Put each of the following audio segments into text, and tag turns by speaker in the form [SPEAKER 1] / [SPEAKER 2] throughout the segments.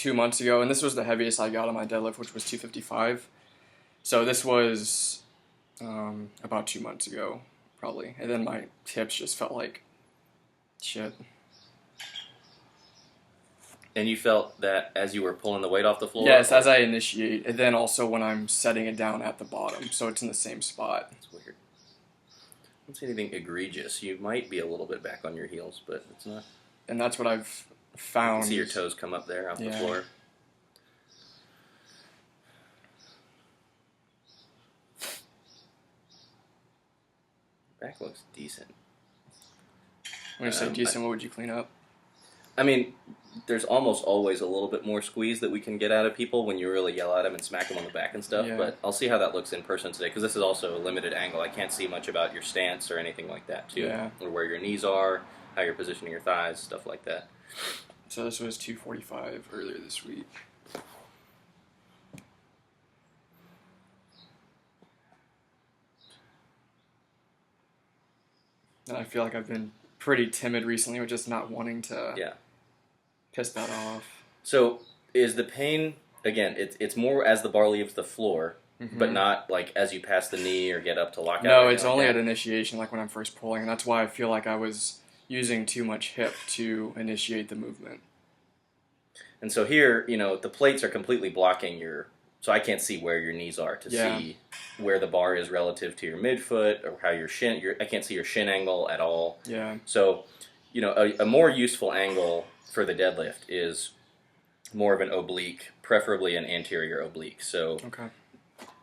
[SPEAKER 1] 2 months ago, and this was the heaviest I got on my deadlift, which was 255. So this was about 2 months ago, probably. And then my hips just felt like shit.
[SPEAKER 2] And you felt that as you were pulling the weight off the floor?
[SPEAKER 1] Yes, as I initiate, and then also when I'm setting it down at the bottom, so it's in the same spot.
[SPEAKER 2] That's weird. I don't see anything egregious. You might be a little bit back on your heels, but it's not.
[SPEAKER 1] And that's what I've found.
[SPEAKER 2] You can see your toes come up there off the floor. Back looks decent.
[SPEAKER 1] When you say decent, what would you clean up?
[SPEAKER 2] I mean, there's almost always a little bit more squeeze that we can get out of people when you really yell at them and smack them on the back and stuff, but I'll see how that looks in person today, because this is also a limited angle. I can't see much about your stance or anything like that, too, or where your knees are, how you're positioning your thighs, stuff like that.
[SPEAKER 1] So this was 245 earlier this week. And I feel like I've been pretty timid recently with just not wanting to piss that off.
[SPEAKER 2] So is the pain, again, it's more as the bar leaves the floor, but not like as you pass the knee or get up to lock out?
[SPEAKER 1] No, it's only at initiation, like when I'm first pulling, and that's why I feel like I was using too much hip to initiate the movement.
[SPEAKER 2] And so here, the plates are completely blocking so I can't see where your knees are to see where the bar is relative to your midfoot, or how your shin, I can't see your shin angle at all.
[SPEAKER 1] Yeah.
[SPEAKER 2] So, a more useful angle for the deadlift is more of an oblique, preferably an anterior oblique. So,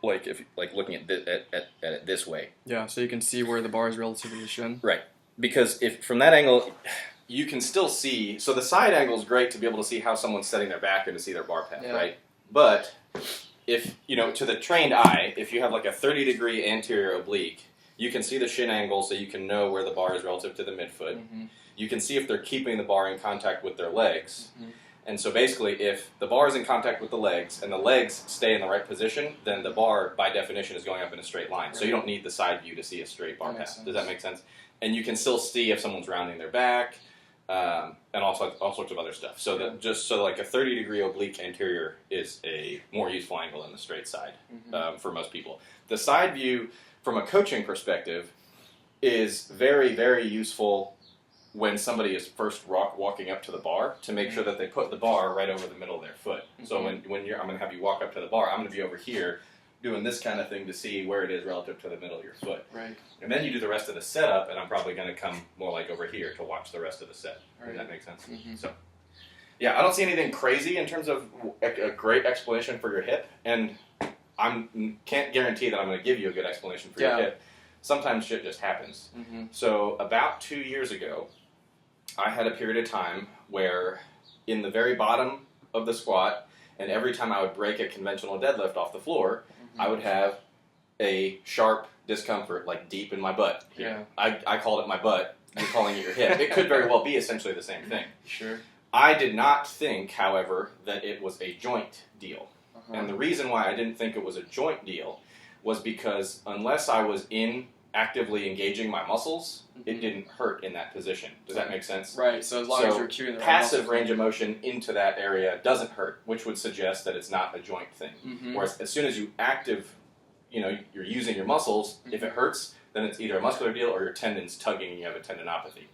[SPEAKER 2] like looking at it this way.
[SPEAKER 1] Yeah, so you can see where the bar is relative to the shin.
[SPEAKER 2] Right. Because if from that angle, you can still see. So the side angle is great to be able to see how someone's setting their back and to see their bar path, right? But if, to the trained eye, if you have like a 30-degree anterior oblique, you can see the shin angle, so you can know where the bar is relative to the midfoot. You can see if they're keeping the bar in contact with their legs. And so basically, if the bar is in contact with the legs, and the legs stay in the right position, then the bar, by definition, is going up in a straight line. So you don't need the side view to see a straight bar path. Does that make sense? And you can still see if someone's rounding their back, and all sorts of other stuff. So like a 30-degree oblique anterior is a more useful angle than the straight side for most people. The side view, from a coaching perspective, is very, very useful when somebody is first walking up to the bar, to make sure that they put the bar right over the middle of their foot. So when I'm going to have you walk up to the bar, I'm going to be over here doing this kind of thing to see where it is relative to the middle of your foot.
[SPEAKER 1] Right.
[SPEAKER 2] And then you do the rest of the setup, and I'm probably going to come more like over here to watch the rest of the set. Does that make sense? So, yeah, I don't see anything crazy in terms of a great explanation for your hip, and can't guarantee that I'm going to give you a good explanation for your hip. Sometimes shit just happens. So about 2 years ago, I had a period of time where in the very bottom of the squat, and every time I would break a conventional deadlift off the floor, I would have a sharp discomfort, like deep in my butt.
[SPEAKER 1] Yeah.
[SPEAKER 2] I called it my butt. You're calling it your hip. It could very well be essentially the same thing.
[SPEAKER 1] Sure.
[SPEAKER 2] I did not think, however, that it was a joint deal. And the reason why I didn't think it was a joint deal was because unless I was actively engaging my muscles, it didn't hurt in that position. Does that make sense?
[SPEAKER 1] Right, so as long as you're cueing the right
[SPEAKER 2] passive
[SPEAKER 1] muscles,
[SPEAKER 2] range of motion into that area doesn't hurt, which would suggest that it's not a joint thing. Whereas as soon as you you're using your muscles, if it hurts, then it's either a muscular deal or your tendon's tugging and you have a tendinopathy.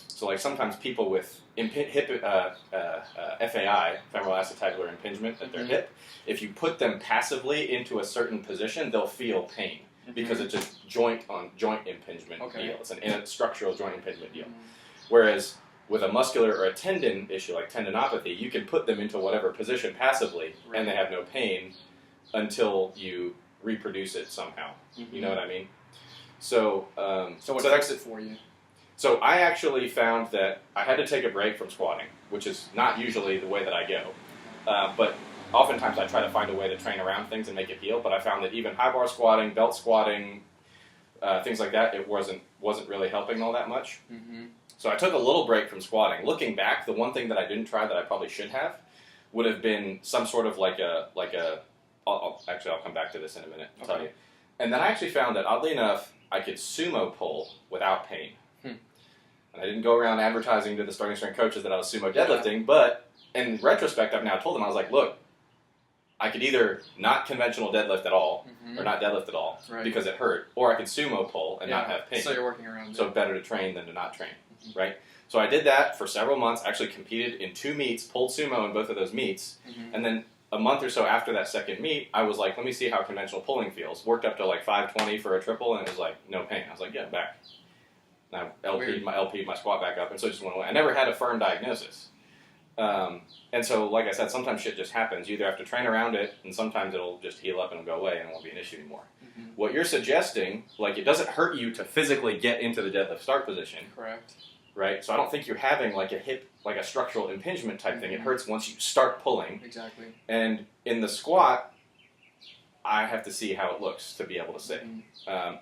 [SPEAKER 2] So like sometimes people with hip FAI, femoral acetabular impingement at their hip, if you put them passively into a certain position, they'll feel pain. Because it's a joint impingement deal. It's a structural joint impingement deal. Whereas with a muscular or a tendon issue like tendinopathy, you can put them into whatever position passively, and they have no pain until you reproduce it somehow. You know what I mean? So
[SPEAKER 1] what fixed it for you?
[SPEAKER 2] So I actually found that I had to take a break from squatting, which is not usually the way that I go. But oftentimes I try to find a way to train around things and make it heal, but I found that even high bar squatting, belt squatting, things like that, it wasn't really helping all that much. So I took a little break from squatting. Looking back, the one thing that I didn't try that I probably should have would have been some sort of I'll come back to this in a minute, I'll tell you. And then I actually found that, oddly enough, I could sumo pull without pain. And I didn't go around advertising to the starting strength coaches that I was sumo deadlifting, but in retrospect, I've now told them, I was like, look, I could either not conventional deadlift at all, or not deadlift at all, because it hurt, or I could sumo pull and not have pain.
[SPEAKER 1] So you're working around it.
[SPEAKER 2] So better to train than to not train, right? So I did that for several months, actually competed in 2 meets, pulled sumo in both of those meets, and then a month or so after that second meet, I was like, let me see how conventional pulling feels. Worked up to like 520 for a triple, and it was like, no pain. I was like, yeah, I'm back. And I LP'd my squat back up, and so it just went away. I never had a firm diagnosis. And so, like I said, sometimes shit just happens. You either have to train around it, and sometimes it'll just heal up and it'll go away, and it won't be an issue anymore. What you're suggesting, like, it doesn't hurt you to physically get into the deadlift start position.
[SPEAKER 1] Correct.
[SPEAKER 2] Right? So I don't think you're having like a hip, like a structural impingement type thing. It hurts once you start pulling.
[SPEAKER 1] Exactly.
[SPEAKER 2] And in the squat, I have to see how it looks to be able to say.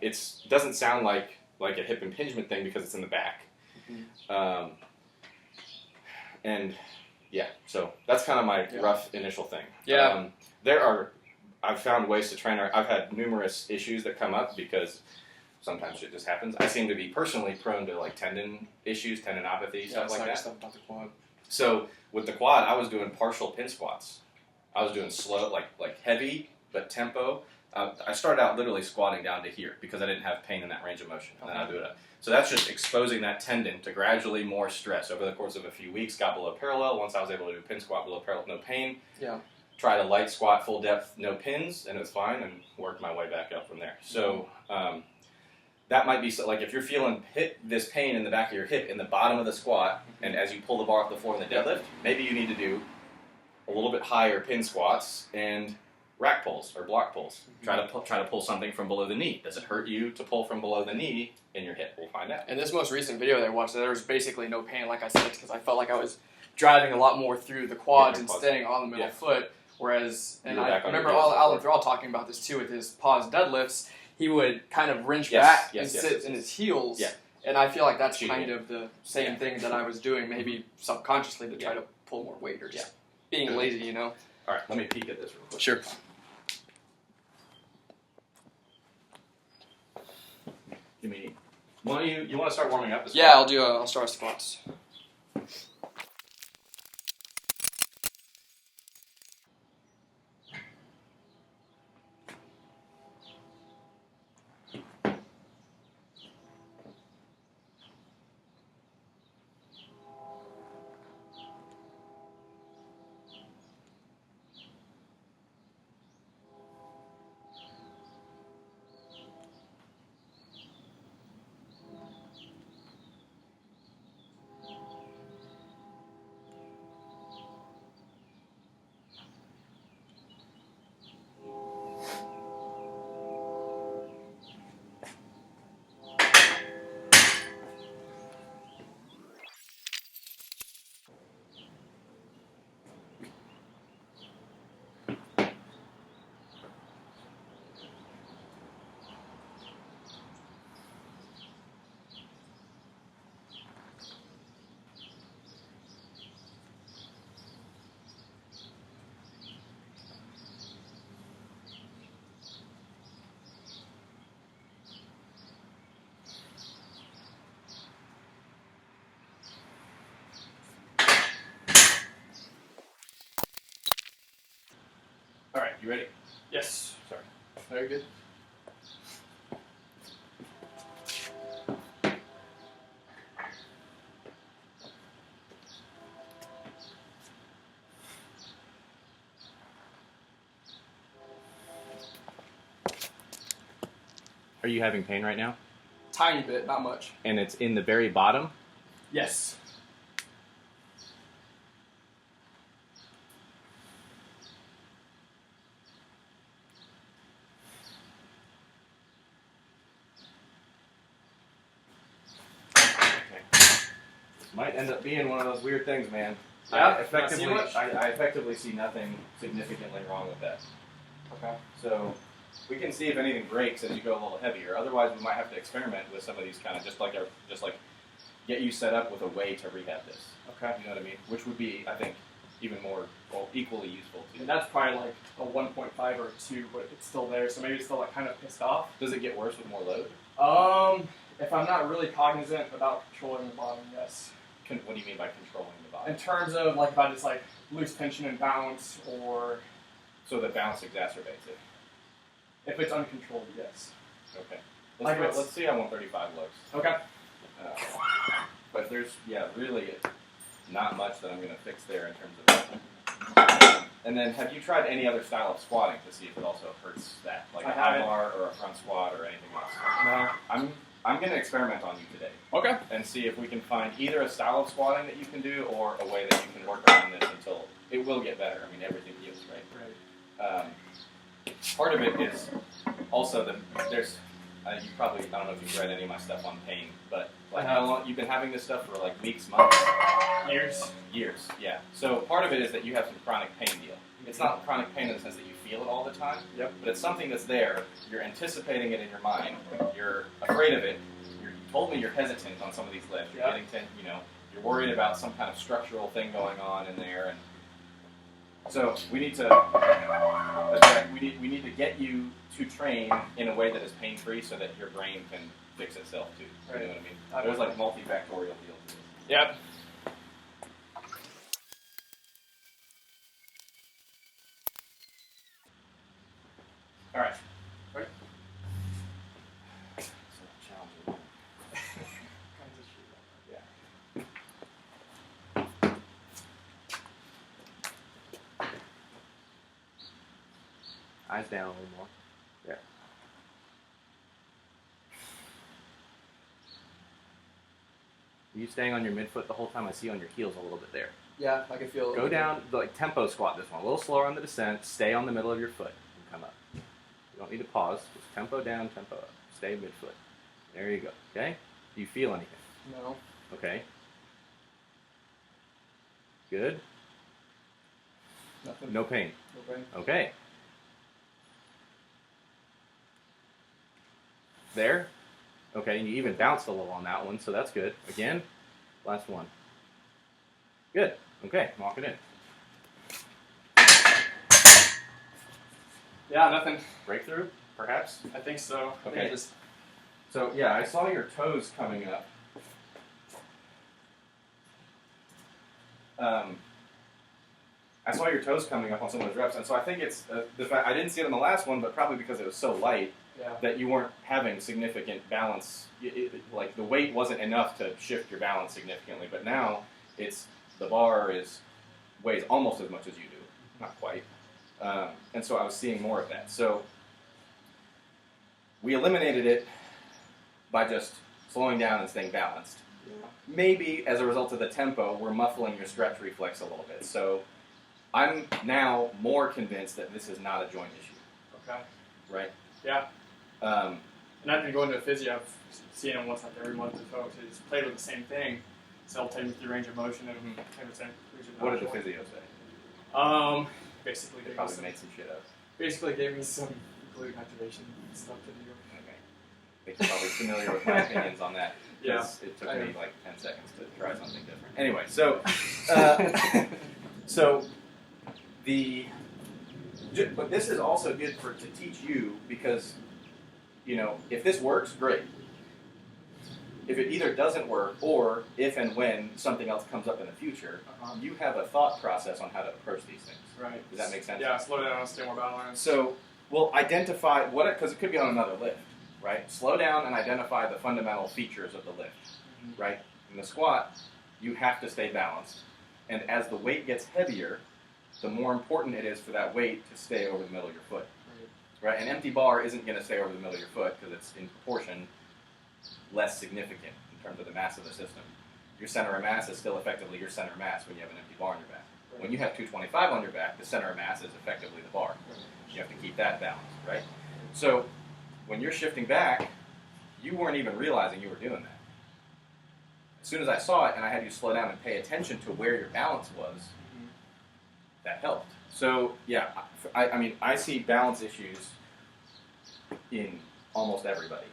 [SPEAKER 2] It doesn't sound like a hip impingement thing because it's in the back. And yeah, so that's kind of my rough initial thing.
[SPEAKER 1] Yeah.
[SPEAKER 2] I've found ways to train. I've had numerous issues that come up because sometimes shit just happens. I seem to be personally prone to like tendon issues, tendinopathy, stuff like that.
[SPEAKER 1] Stuff about the quad.
[SPEAKER 2] So with the quad, I was doing partial pin squats. I was doing slow, like heavy, but tempo. I started out literally squatting down to here because I didn't have pain in that range of motion. And then I'll do it up. So that's just exposing that tendon to gradually more stress. Over the course of a few weeks, got below parallel. Once I was able to do pin squat below parallel, no pain.
[SPEAKER 1] Yeah.
[SPEAKER 2] Tried a light squat, full depth, no pins, and it was fine, and worked my way back up from there. So that might be, like if you're feeling this pain in the back of your hip in the bottom of the squat, and as you pull the bar off the floor in the deadlift, maybe you need to do a little bit higher pin squats and rack pulls or block pulls. Try to pull something from below the knee. Does it hurt you to pull from below the knee in your hip? We'll find out.
[SPEAKER 1] In this most recent video that I watched, there was basically no pain, like I said, because I felt like I was driving a lot more through the quads and staying on the middle foot. Whereas, and I remember Alan Thrall talking about this too with his pause deadlifts. He would kind of wrench back and sit in his heels. Yeah. And I feel like that's kind of the same thing that I was doing, maybe subconsciously, to try to pull more weight or just being lazy, you know?
[SPEAKER 2] All right, let me peek at this real quick.
[SPEAKER 1] Sure.
[SPEAKER 2] You want to start warming up?
[SPEAKER 1] Yeah, I'll start squats.
[SPEAKER 2] All right, you ready?
[SPEAKER 1] Yes.
[SPEAKER 2] Sorry.
[SPEAKER 1] Very good.
[SPEAKER 2] Are you having pain right now?
[SPEAKER 1] Tiny bit, not much.
[SPEAKER 2] And it's in the very bottom?
[SPEAKER 1] Yes.
[SPEAKER 2] Might end up being one of those weird things, man.
[SPEAKER 1] Yeah,
[SPEAKER 2] I effectively see nothing significantly wrong with that.
[SPEAKER 1] Okay.
[SPEAKER 2] So we can see if anything breaks as you go a little heavier. Otherwise, we might have to experiment with some of these kind of just like get you set up with a way to rehab this.
[SPEAKER 1] Okay.
[SPEAKER 2] You know what I mean? Which would be, I think, even more equally useful to you.
[SPEAKER 1] And that's probably like a 1.5 or a 2, but it's still there, so maybe it's still like kind of pissed off.
[SPEAKER 2] Does it get worse with more load?
[SPEAKER 1] If I'm not really cognizant about controlling the bottom, yes.
[SPEAKER 2] What do you mean by controlling the bottom?
[SPEAKER 1] In terms of like if I just like loose tension and bounce, or
[SPEAKER 2] So the bounce exacerbates it.
[SPEAKER 1] if it's uncontrolled, yes.
[SPEAKER 2] Okay.
[SPEAKER 1] Like
[SPEAKER 2] Let's see how 135 looks.
[SPEAKER 1] Okay.
[SPEAKER 2] But there's, really not much that I'm going to fix there in terms of. And then, have you tried any other style of squatting to see if it also hurts that, like a high bar or a front squat or anything else?
[SPEAKER 1] No.
[SPEAKER 2] I'm going to experiment on you today.
[SPEAKER 1] Okay.
[SPEAKER 2] And see if we can find either a style of squatting that you can do or a way that you can work around this until it will get better. I mean, everything heals, right? Part of it is also that there's. You probably, I don't know if you've read any of my stuff on pain, but like how long you've been having this stuff for like weeks, months? Years, yeah. So part of it is that you have some chronic pain deal. It's not chronic pain in the sense that you feel it all the time,
[SPEAKER 1] Yep.
[SPEAKER 2] but it's something that's there. You're anticipating it in your mind. You're afraid of it. You told me you're hesitant on some of these lifts. You're getting you're worried about some kind of structural thing going on in there, and so we need to we need to get you to train in a way that is pain-free so that your brain can fix itself too. You know what I mean? There's like multifactorial deal to it.
[SPEAKER 1] Yep.
[SPEAKER 2] All right.
[SPEAKER 1] Right.
[SPEAKER 2] So challenging. Yeah. Eyes down a little more. There. Are you staying on your midfoot the whole time? I see on your heels a little bit there.
[SPEAKER 1] Yeah, I can feel it.
[SPEAKER 2] Go down, like tempo squat this one. A little slower on the descent. Stay on the middle of your foot and come up. You don't need to pause. Just tempo down, tempo up. Stay midfoot. There you go. Okay? Do you feel anything?
[SPEAKER 1] No.
[SPEAKER 2] Okay. Good.
[SPEAKER 1] Nothing.
[SPEAKER 2] No pain.
[SPEAKER 1] No pain.
[SPEAKER 2] Okay. There. Okay, and you even bounced a little on that one, so that's good. Again, last one. Good. Okay, walk it in.
[SPEAKER 1] Yeah, nothing.
[SPEAKER 2] Breakthrough, perhaps?
[SPEAKER 1] I think so.
[SPEAKER 2] Okay. So, yeah, I saw your toes coming up. I saw your toes coming up on some of those reps, and so I think it's the fact I didn't see it on the last one, but probably because it was so light that you weren't having significant balance. Like the weight wasn't enough to shift your balance significantly, but now the bar weighs almost as much as you do, not quite, and so I was seeing more of that. So we eliminated it by just slowing down and staying balanced.
[SPEAKER 1] Yeah.
[SPEAKER 2] Maybe as a result of the tempo, we're muffling your stretch reflex a little bit. So I'm now more convinced that this is not a joint issue.
[SPEAKER 1] Okay.
[SPEAKER 2] Right?
[SPEAKER 1] Yeah. And I've been going to a physio. I've seen him once like every month or so. He's played with the same thing. So he'll take me through range of motion and came to the same conclusion.
[SPEAKER 2] What did the physio say?
[SPEAKER 1] Basically
[SPEAKER 2] They probably made some shit up.
[SPEAKER 1] Basically gave me some glute activation stuff to do.
[SPEAKER 2] Okay. They're probably familiar with my opinions on that.
[SPEAKER 1] Yeah.
[SPEAKER 2] It took me like 10 seconds to try something different. Anyway, so but this is also good to teach you because, if this works, great. If it either doesn't work or if and when something else comes up in the future, you have a thought process on how to approach these things.
[SPEAKER 1] Right.
[SPEAKER 2] Does that make sense?
[SPEAKER 1] Yeah, slow down, stay more balanced.
[SPEAKER 2] So we'll identify because it could be on another lift, right? Slow down and identify the fundamental features of the lift, right? In the squat, you have to stay balanced. And as the weight gets heavier, the more important it is for that weight to stay over the middle of your foot, right? An empty bar isn't going to stay over the middle of your foot because it's in proportion less significant in terms of the mass of the system. Your center of mass is still effectively your center of mass when you have an empty bar on your back. When you have 225 on your back, the center of mass is effectively the bar. You have to keep that balanced, right? So when you're shifting back, you weren't even realizing you were doing that. As soon as I saw it and I had you slow down and pay attention to where your balance was, that helped. So yeah, I mean, I see balance issues in almost everybody.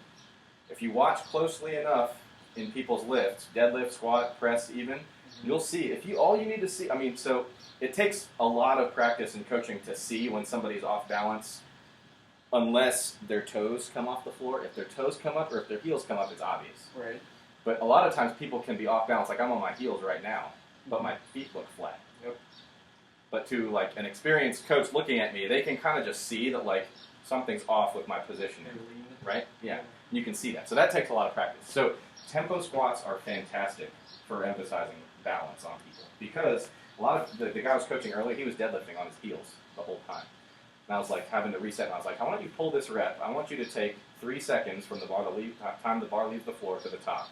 [SPEAKER 2] If you watch closely enough in people's lifts, deadlift, squat, press even, you'll see, all you need to see, so it takes a lot of practice and coaching to see when somebody's off balance, unless their toes come off the floor. If their toes come up or if their heels come up, it's obvious.
[SPEAKER 1] Right.
[SPEAKER 2] But a lot of times people can be off balance, like I'm on my heels right now, but my feet look flat.
[SPEAKER 1] Yep.
[SPEAKER 2] But to like an experienced coach looking at me, they can kind of just see that like something's off with my positioning, right? Yeah, you can see that. So that takes a lot of practice. So tempo squats are fantastic for emphasizing balance on people because a lot of the guy I was coaching earlier, he was deadlifting on his heels the whole time. And I was like having to reset, and I was like, I want you to pull this rep. I want you to take 3 seconds from the bar to leave, time the bar leaves the floor to the top.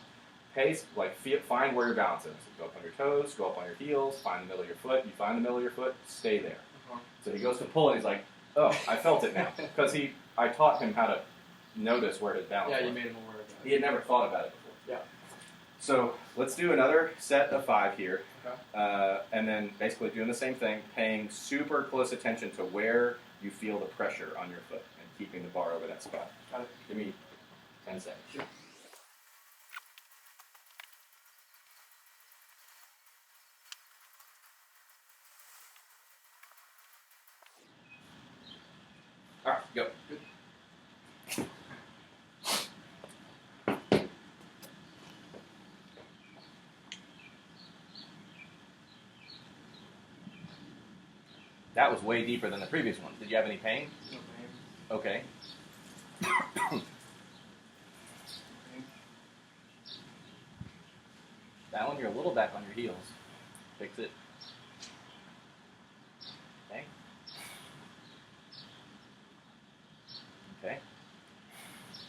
[SPEAKER 2] Pace, like find where your balance is. So go up on your toes, go up on your heels, find the middle of your foot. You find the middle of your foot, stay there. So he goes to pull, and he's like, oh, I felt it now. Because I taught him how to notice where his balance was.
[SPEAKER 1] Yeah, you made him aware of that.
[SPEAKER 2] He had never thought about it before.
[SPEAKER 1] Yeah.
[SPEAKER 2] So let's do another set of 5 here.
[SPEAKER 1] Okay.
[SPEAKER 2] And then basically doing the same thing, paying super close attention to where you feel the pressure on your foot and keeping the bar over that spot.
[SPEAKER 1] Got it.
[SPEAKER 2] Give me 10 seconds.
[SPEAKER 1] Sure.
[SPEAKER 2] All right, go. Good. That was way deeper than the previous one. Did you have any pain?
[SPEAKER 1] No pain.
[SPEAKER 2] Okay. That one, you're a little back on your heels. Fix it. Okay. Okay.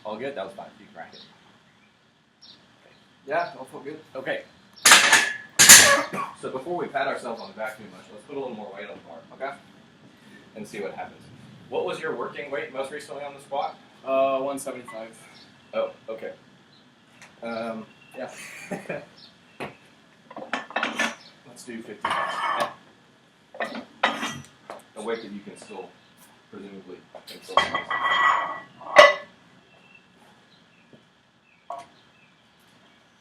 [SPEAKER 2] All good? That was fine. You can rack it. Okay.
[SPEAKER 1] Yeah, all felt good.
[SPEAKER 2] Okay. So before we pat ourselves on the back too much, let's put a little more weight on the bar. Okay? And see what happens. What was your working weight most recently on the squat?
[SPEAKER 1] 175.
[SPEAKER 2] Oh, okay. Yeah. Let's do 55. A weight that you can still, presumably, control.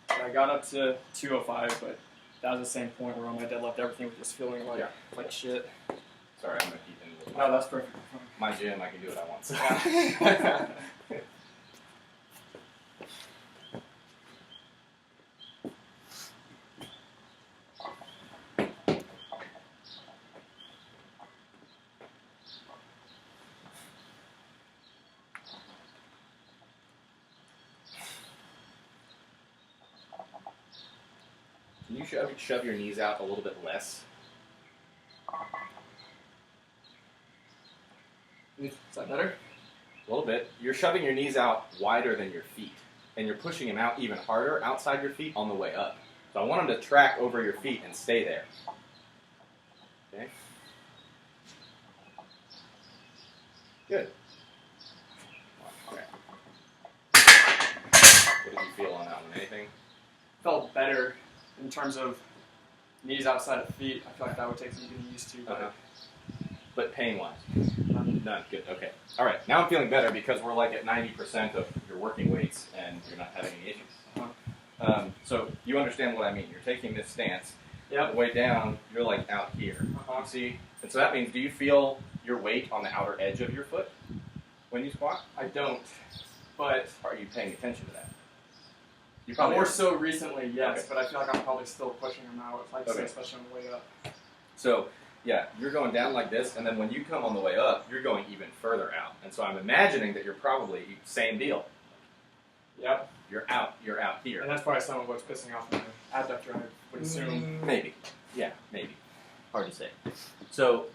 [SPEAKER 1] I got up to 205, but that was the same point where on my deadlift everything was just feeling like shit.
[SPEAKER 2] Sorry, I'm going to keep in
[SPEAKER 1] No, that's perfect.
[SPEAKER 2] my gym. I can do what I want. So.
[SPEAKER 1] Yeah.
[SPEAKER 2] Can you shove your knees out a little bit less?
[SPEAKER 1] Is that better?
[SPEAKER 2] A little bit. You're shoving your knees out wider than your feet, and you're pushing them out even harder outside your feet on the way up. So I want them to track over your feet and stay there. Okay. Good. Okay. What did you feel on that one? Anything?
[SPEAKER 1] Felt better in terms of knees outside of feet. I feel like that would take some getting used to. But
[SPEAKER 2] But pain-wise? None. Good. Okay. All right. Now I'm feeling better because we're like at 90% of your working weights and you're not having any issues. So you understand what I mean. You're taking this stance.
[SPEAKER 1] Yep.
[SPEAKER 2] On the way down, you're like out here. You see? And so that means, do you feel your weight on the outer edge of your foot when you squat?
[SPEAKER 1] I don't. But
[SPEAKER 2] Are you paying attention to that? You
[SPEAKER 1] more so recently, yes.
[SPEAKER 2] Okay.
[SPEAKER 1] But I feel like I'm probably still pushing them out,
[SPEAKER 2] Okay.
[SPEAKER 1] especially on the way up.
[SPEAKER 2] So, yeah, you're going down like this, and then when you come on the way up, you're going even further out. And so I'm imagining that you're probably, same deal.
[SPEAKER 1] Yep.
[SPEAKER 2] You're out here.
[SPEAKER 1] And that's probably some of what's pissing off my adductor, I would assume.
[SPEAKER 2] Maybe. Yeah, maybe. Hard to say. So,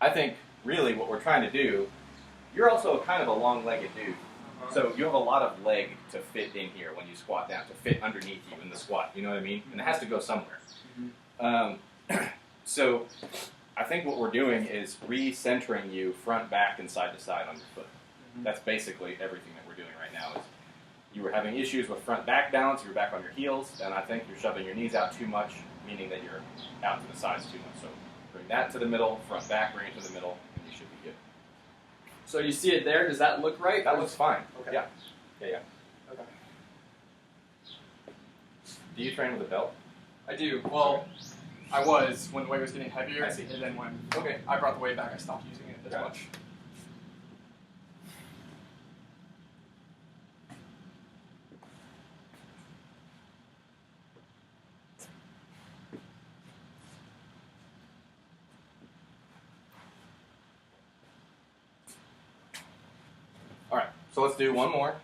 [SPEAKER 2] I think really what we're trying to do, you're also kind of a long-legged dude. So you have a lot of leg to fit in here when you squat down, to fit underneath you in the squat. You know what I mean? And it has to go somewhere. So I think what we're doing is recentering you front, back, and side to side on your foot. That's basically everything that we're doing right now. Is you were having issues with front back balance, you're back on your heels, and I think you're shoving your knees out too much, meaning that you're out to the sides too much. So bring that to the middle, front back, bring it to the middle, and you should be good.
[SPEAKER 1] So you see it there? Does that look right?
[SPEAKER 2] That looks fine.
[SPEAKER 1] Okay.
[SPEAKER 2] Yeah. Yeah.
[SPEAKER 1] Okay.
[SPEAKER 2] Do you train with a belt?
[SPEAKER 1] I do. Well, I was when the weight was getting heavier.
[SPEAKER 2] I see.
[SPEAKER 1] And then when
[SPEAKER 2] Okay.
[SPEAKER 1] I brought the weight back, I stopped using it as
[SPEAKER 2] Got it.
[SPEAKER 1] much.
[SPEAKER 2] So let's do one more.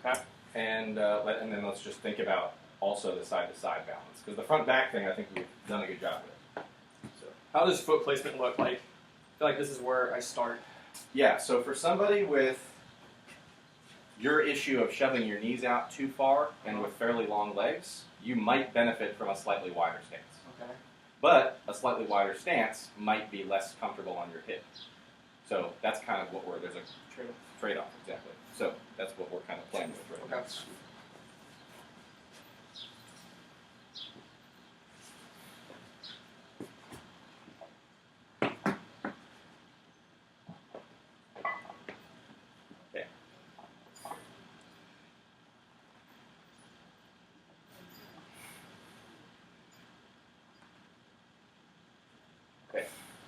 [SPEAKER 1] Okay.
[SPEAKER 2] And then let's just think about also the side-to-side balance. Because the front-back thing, I think we've done a good job with. So.
[SPEAKER 1] How does foot placement look like? I feel like this is where I start.
[SPEAKER 2] Yeah, so for somebody with your issue of shoving your knees out too far and with fairly long legs, you might benefit from a slightly wider stance.
[SPEAKER 1] Okay.
[SPEAKER 2] But a slightly wider stance might be less comfortable on your hip. So that's kind of what there's a trade-off, exactly. So that's what we're kind of playing with right now.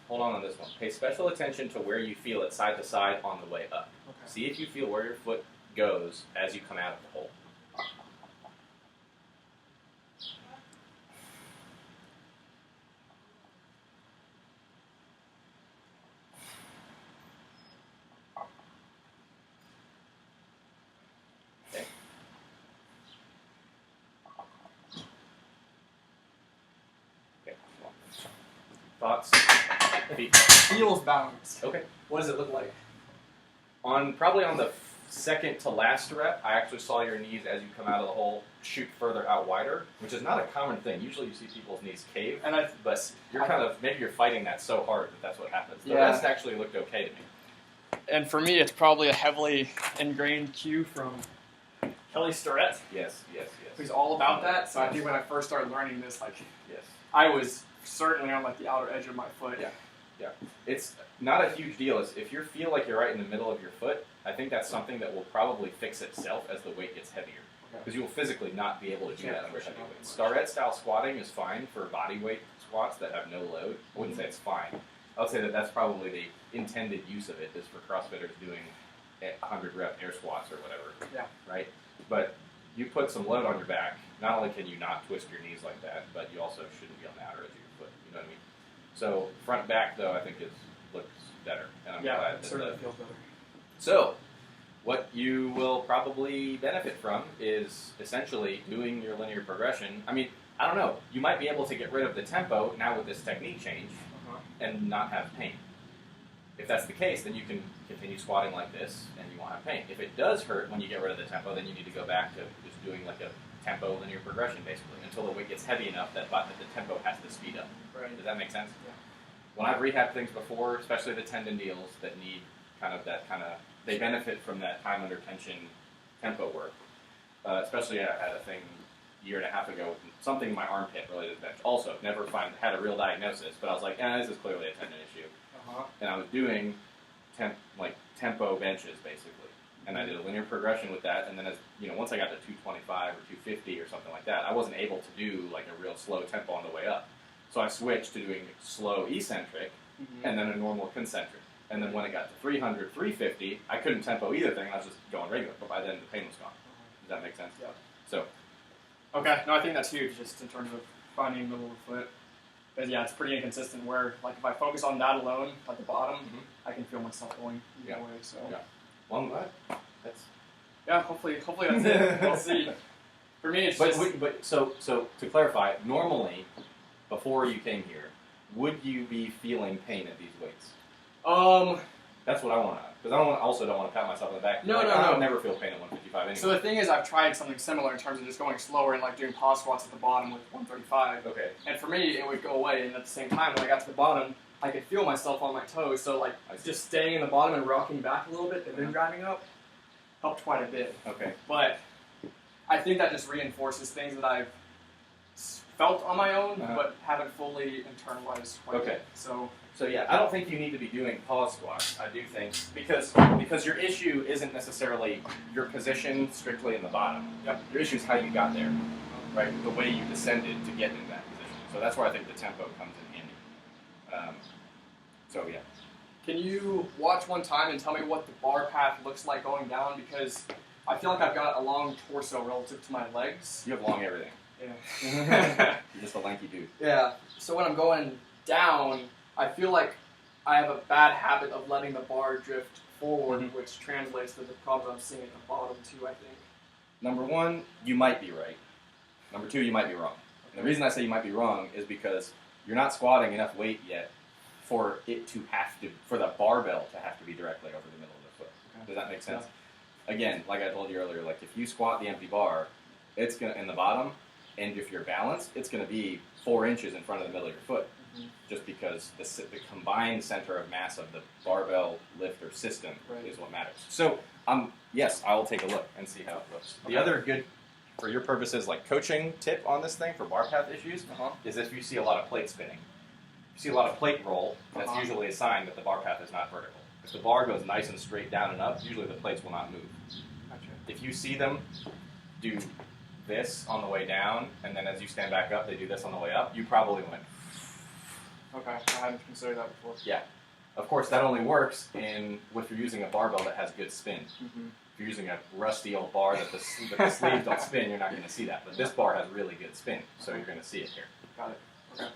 [SPEAKER 2] Hold on this one. Pay special attention to where you feel it side to side on the way up. Okay. See if you feel where your foot goes as you come out of the hole. Okay. Okay. Thoughts?
[SPEAKER 1] Feels balanced.
[SPEAKER 2] Okay.
[SPEAKER 1] What does it look like?
[SPEAKER 2] Probably on the second to last rep, I actually saw your knees as you come out of the hole shoot further out wider, which is not a common thing. Usually you see people's knees cave, but maybe you're fighting that so hard that that's what happens. The rest actually looked okay to me.
[SPEAKER 1] And for me, it's probably a heavily ingrained cue from Kelly Starrett.
[SPEAKER 2] Yes.
[SPEAKER 1] Who's all about that. So I think when I first started learning this,
[SPEAKER 2] yes,
[SPEAKER 1] I was certainly on the outer edge of my foot.
[SPEAKER 2] Yeah. It's not a huge deal. If you feel like you're right in the middle of your foot, I think that's something that will probably fix itself as the weight gets heavier. Because you will physically not be able to do that under heavy weight. Starrett style squatting is fine for body weight squats that have no load. I wouldn't say it's fine. I would say that that's probably the intended use of it is for CrossFitters doing 100 rep air squats or whatever.
[SPEAKER 1] Yeah.
[SPEAKER 2] Right? But you put some load on your back, not only can you not twist your knees like that, but you also shouldn't be on the outer edge of your foot. You know what I mean? So front back though, I think looks better, and I'm glad
[SPEAKER 1] it certainly feels better.
[SPEAKER 2] So, what you will probably benefit from is essentially doing your linear progression. I mean, I don't know. You might be able to get rid of the tempo now with this technique change and not have pain. If that's the case, then you can continue squatting like this and you won't have pain. If it does hurt when you get rid of the tempo, then you need to go back to just doing like a tempo linear progression basically until the weight gets heavy enough that the tempo has to speed up.
[SPEAKER 1] Right.
[SPEAKER 2] Does that make sense?
[SPEAKER 1] Yeah.
[SPEAKER 2] When I've rehabbed things before, especially the tendon deals that need they benefit from that time under tension tempo work. Especially I had a thing a year and a half ago, something in my armpit related to bench. Also, never had a real diagnosis, but I was like, this is clearly a tendon issue. And I was doing tempo benches basically, and I did a linear progression with that. And then once I got to 225 or 250 or something like that, I wasn't able to do like a real slow tempo on the way up. So I switched to doing slow eccentric and then a normal concentric. And then when it got to 300, 350, I couldn't tempo either thing. I was just going regular. But by then, the pain was gone. Does that make sense?
[SPEAKER 1] Yeah.
[SPEAKER 2] So.
[SPEAKER 1] Okay. No, I think that's huge, just in terms of finding the middle of the foot. Because, it's pretty inconsistent where, if I focus on that alone at the bottom, I can feel myself going either way. So.
[SPEAKER 2] Yeah. Well, I'm glad.
[SPEAKER 1] Hopefully that's it. We'll see. For me, it's
[SPEAKER 2] so to clarify, normally, before you came here, would you be feeling pain at these weights?
[SPEAKER 1] That's
[SPEAKER 2] what I want to know. Because I also don't want to pat myself on the back.
[SPEAKER 1] No.
[SPEAKER 2] I would never feel pain at 155 anyway.
[SPEAKER 1] So the thing is, I've tried something similar in terms of just going slower and doing pause squats at the bottom with 135.
[SPEAKER 2] Okay.
[SPEAKER 1] And for me, it would go away. And at the same time, when I got to the bottom, I could feel myself on my toes. So just staying in the bottom and rocking back a little bit and then driving up helped quite a bit.
[SPEAKER 2] Okay.
[SPEAKER 1] But I think that just reinforces things that I've felt on my own, but haven't fully internalized quite yet.
[SPEAKER 2] So yeah, I don't think you need to be doing pause squats. I do think because your issue isn't necessarily your position strictly in the bottom.
[SPEAKER 1] Yep.
[SPEAKER 2] Your issue is how you got there, right? The way you descended to get in that position. So that's where I think the tempo comes in handy. So yeah.
[SPEAKER 1] Can you watch one time and tell me what the bar path looks like going down? Because I feel like I've got a long torso relative to my legs.
[SPEAKER 2] You have long everything.
[SPEAKER 1] Yeah.
[SPEAKER 2] You're just a lanky dude.
[SPEAKER 1] Yeah. So when I'm going down, I feel like I have a bad habit of letting the bar drift forward,
[SPEAKER 2] Mm-hmm.
[SPEAKER 1] which translates to the problem I'm seeing at the bottom too, I think.
[SPEAKER 2] Number one, you might be right. Number two, you might be wrong. And the reason I say you might be wrong is because you're not squatting enough weight yet for it to have to, for the barbell to have to be directly over the middle of the foot. Okay. Does that make sense? Yeah. Again, like I told you earlier, like if you squat the empty bar, it's gonna in the bottom, and if you're balanced, it's gonna be 4 inches in front of the middle of your foot, just because the combined center of mass of the barbell lifter system is what matters. So, yes, I will take a look and see how it looks. Okay. The other good, for your purposes, like coaching tip on this thing for bar path issues, is if you see a lot of plate spinning. If you see a lot of plate roll, that's usually a sign that the bar path is not vertical. If the bar goes nice and straight down and up, usually the plates will not move. Gotcha. If you see them do this on the way down, and then as you stand back up, they do this on the way up, you probably went.
[SPEAKER 1] Okay, I hadn't considered that before.
[SPEAKER 2] Yeah. Of course, that only works if you're using a barbell that has good spin.
[SPEAKER 1] Mm-hmm.
[SPEAKER 2] If you're using a rusty old bar that the sleeves don't spin, you're not going to see that. But this bar has really good spin, so you're going to see it here.
[SPEAKER 1] Got it. Okay.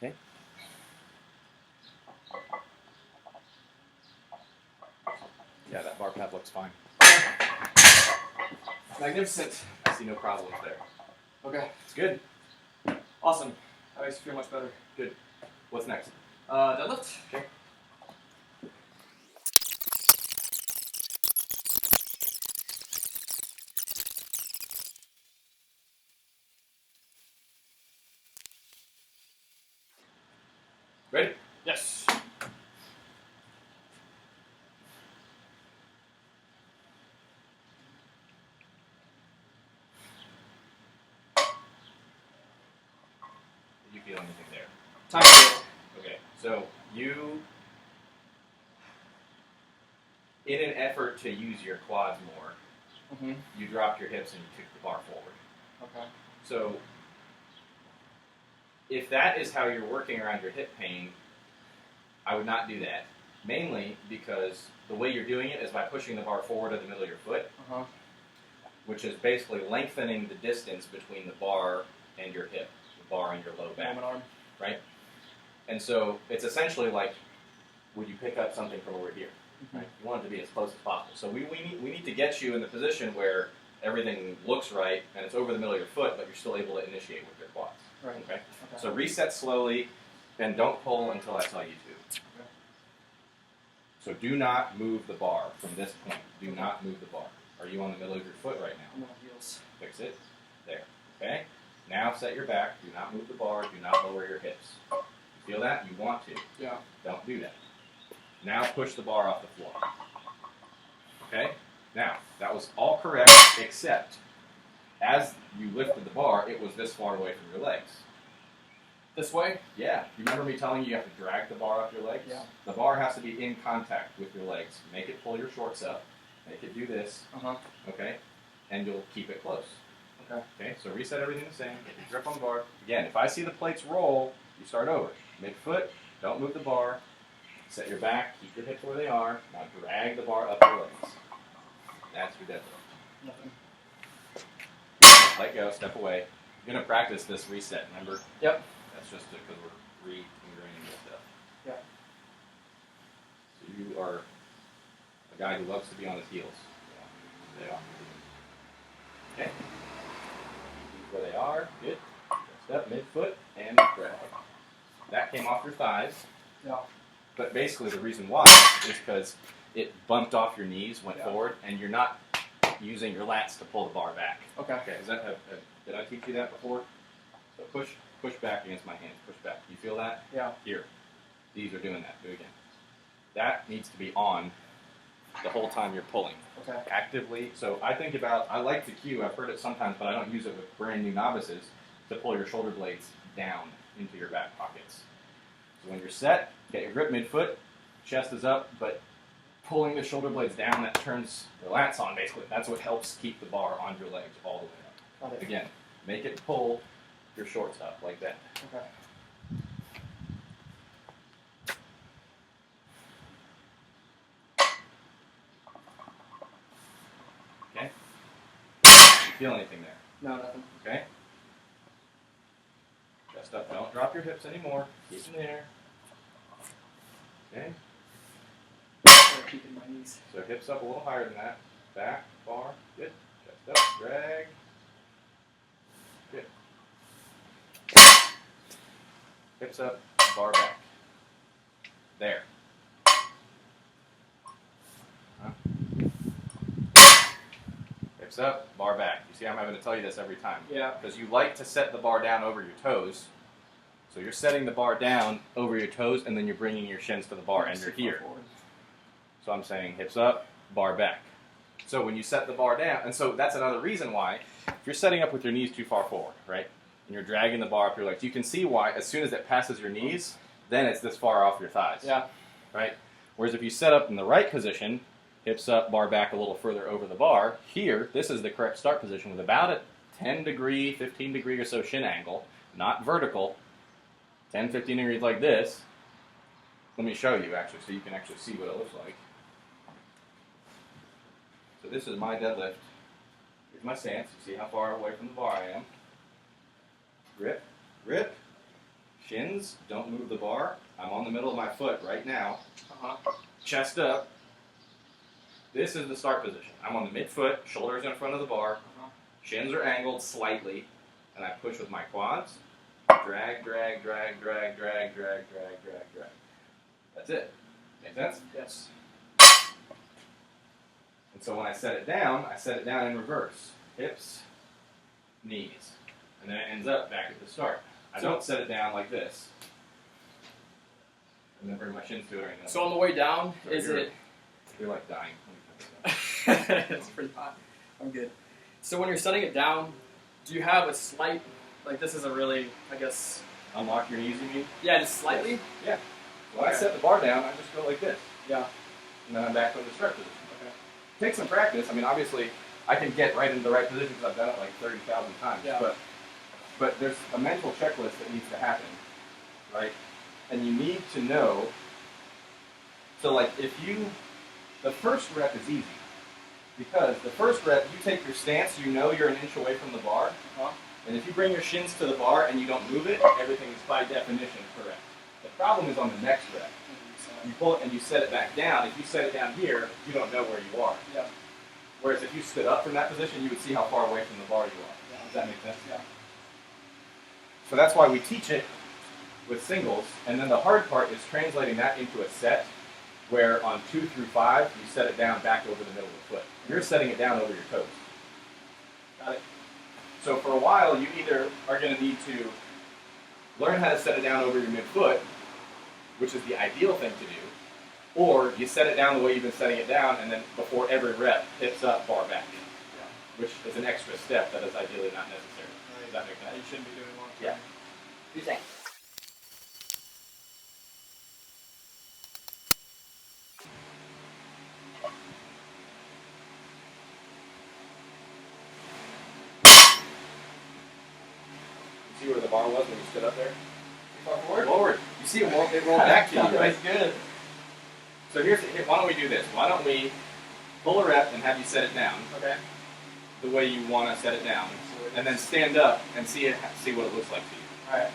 [SPEAKER 2] Okay. Yeah, that bar path looks fine.
[SPEAKER 1] Magnificent.
[SPEAKER 2] I see no problems there.
[SPEAKER 1] Okay.
[SPEAKER 2] It's good.
[SPEAKER 1] Awesome. That makes me feel much better.
[SPEAKER 2] Good. What's next?
[SPEAKER 1] Deadlift.
[SPEAKER 2] Okay. Ready?
[SPEAKER 1] Yes.
[SPEAKER 2] Did you feel anything there?
[SPEAKER 1] Time to
[SPEAKER 2] Okay, so you, in an effort to use your quads more, you dropped your hips and you kicked the bar forward.
[SPEAKER 1] Okay.
[SPEAKER 2] So, if that is how you're working around your hip pain, I would not do that. Mainly because the way you're doing it is by pushing the bar forward to the middle of your foot, which is basically lengthening the distance between the bar and your hip, the bar and your low back, right? And so it's essentially like, would you pick up something from over here? Right? You want it to be as close as possible. So we need to get you in the position where everything looks right and it's over the middle of your foot, but you're still able to initiate with your quads.
[SPEAKER 1] Right.
[SPEAKER 2] Okay? So reset slowly, and don't pull until I tell you to.
[SPEAKER 1] Okay.
[SPEAKER 2] So do not move the bar from this point. Do not move the bar. Are you on the middle of your foot right now?
[SPEAKER 1] I'm on heels.
[SPEAKER 2] Fix it. There. Okay? Now set your back. Do not move the bar. Do not lower your hips. You feel that? You want to.
[SPEAKER 1] Yeah.
[SPEAKER 2] Don't do that. Now push the bar off the floor. Okay? Now, that was all correct, except as you lifted the bar, it was this far away from your legs.
[SPEAKER 1] This way?
[SPEAKER 2] Yeah. You remember me telling you have to drag the bar up your legs?
[SPEAKER 1] Yeah.
[SPEAKER 2] The bar has to be in contact with your legs. Make it pull your shorts up. Make it do this. Okay? And you'll keep it close.
[SPEAKER 1] Okay.
[SPEAKER 2] Okay, so reset everything the same. Get your grip on the bar. Again, if I see the plates roll, you start over. Midfoot, don't move the bar. Set your back, keep your hips where they are. Now drag the bar up your legs. That's your deadlift.
[SPEAKER 1] Nothing.
[SPEAKER 2] Let go, step away. You're going to practice this reset, remember?
[SPEAKER 1] Yep.
[SPEAKER 2] That's just because we're re-ingraining this stuff.
[SPEAKER 1] Yeah.
[SPEAKER 2] So you are a guy who loves to be on his heels. Yeah. They are. Okay. Keep where they are. Good. Step, midfoot, and drag. That came off your thighs.
[SPEAKER 1] Yeah.
[SPEAKER 2] But basically the reason why is because it bumped off your knees, went forward, and you're not using your lats to pull the bar back.
[SPEAKER 1] Okay.
[SPEAKER 2] Okay. Did I teach you that before? So push back against my hands. Push back. You feel that?
[SPEAKER 1] Yeah.
[SPEAKER 2] Here. These are doing that. Do it again. That needs to be on the whole time you're pulling.
[SPEAKER 1] Okay.
[SPEAKER 2] Actively. So I like the cue. I've heard it sometimes, but I don't use it with brand new novices to pull your shoulder blades down. into your back pockets. So when you're set, get your grip midfoot, chest is up, but pulling the shoulder blades down, that turns your lats on basically. That's what helps keep the bar on your legs all the way up. Again, make it pull your shorts up like that.
[SPEAKER 1] Okay.
[SPEAKER 2] Okay? Do you feel anything there?
[SPEAKER 1] No, nothing.
[SPEAKER 2] Okay? Chest up. Don't drop your hips anymore. Keep them there. Okay?
[SPEAKER 1] Keeping my knees.
[SPEAKER 2] So hips up a little higher than that. Back, bar. Good. Chest up. Drag. Good. Hips up. Bar back. There. Hips up, bar back. You see I'm having to tell you this every time.
[SPEAKER 1] Yeah.
[SPEAKER 2] Because you like to set the bar down over your toes. So you're setting the bar down over your toes, and then you're bringing your shins to the bar, and you're here. So I'm saying hips up, bar back. So when you set the bar down, and so that's another reason why, if you're setting up with your knees too far forward, right, and you're dragging the bar up your legs, you can see why as soon as it passes your knees, then it's this far off your thighs.
[SPEAKER 1] Yeah.
[SPEAKER 2] Right? Whereas if you set up in the right position, hips up, bar back a little further over the bar, here, this is the correct start position with about a 10 degree, 15 degree or so shin angle, not vertical, 10, 15 degrees like this. Let me show you actually so you can actually see what it looks like. So this is my deadlift. Here's my stance. You see how far away from the bar I am. Grip, grip. Shins, don't move the bar. I'm on the middle of my foot right now. Chest up. This is the start position. I'm on the midfoot, shoulders in front of the bar. Shins are angled slightly, and I push with my quads. Drag, drag, drag, drag, drag, drag, drag, drag, drag. That's it. Make sense?
[SPEAKER 1] Yes.
[SPEAKER 2] And so when I set it down in reverse. Hips, knees. And then it ends up back at the start. I don't set it down like this. And then bring my shins to it or anything.
[SPEAKER 1] So on the way down,
[SPEAKER 2] You're like dying.
[SPEAKER 1] It's pretty hot. I'm good. So when you're setting it down, do you have a slight, like this is a really, I guess...
[SPEAKER 2] Unlock your knees, you mean?
[SPEAKER 1] Yeah, just slightly?
[SPEAKER 2] Yeah. When I set the bar down, I just go like this.
[SPEAKER 1] Yeah.
[SPEAKER 2] And then I'm back to the start position.
[SPEAKER 1] Okay.
[SPEAKER 2] Take some practice. I mean, obviously, I can get right into the right position because I've done it like 30,000 times.
[SPEAKER 1] Yeah.
[SPEAKER 2] But there's a mental checklist that needs to happen, right? And you need to know, so like the first rep is easy. Because the first rep, you take your stance, you know you're an inch away from the bar. And if you bring your shins to the bar and you don't move it, everything is by definition correct. The problem is on the next rep. You pull it and you set it back down. If you set it down here, you don't know where you are.
[SPEAKER 1] Yeah.
[SPEAKER 2] Whereas if you stood up from that position, you would see how far away from the bar you are.
[SPEAKER 1] Yeah.
[SPEAKER 2] Does that make sense?
[SPEAKER 1] Yeah.
[SPEAKER 2] So that's why we teach it with singles. And then the hard part is translating that into a set where on 2 through 5, you set it down back over the middle of the foot. You're setting it down over your toes.
[SPEAKER 1] Got it.
[SPEAKER 2] So for a while, you either are going to need to learn how to set it down over your midfoot, which is the ideal thing to do, or you set it down the way you've been setting it down, and then before every rep, hips up, bar back, which is an extra step that is ideally not necessary. Does that make sense?
[SPEAKER 1] You shouldn't be doing long term.
[SPEAKER 2] Yeah.
[SPEAKER 3] You think?
[SPEAKER 2] See where the bar was when you stood up there?
[SPEAKER 1] Forward?
[SPEAKER 2] Forward. You see it rolled back to you, right?
[SPEAKER 1] That's good.
[SPEAKER 2] So why don't we do this? Why don't we pull a rep and have you set it down
[SPEAKER 1] Okay.
[SPEAKER 2] the way you want to set it down, and then stand up and see what it looks like to you.
[SPEAKER 1] All right.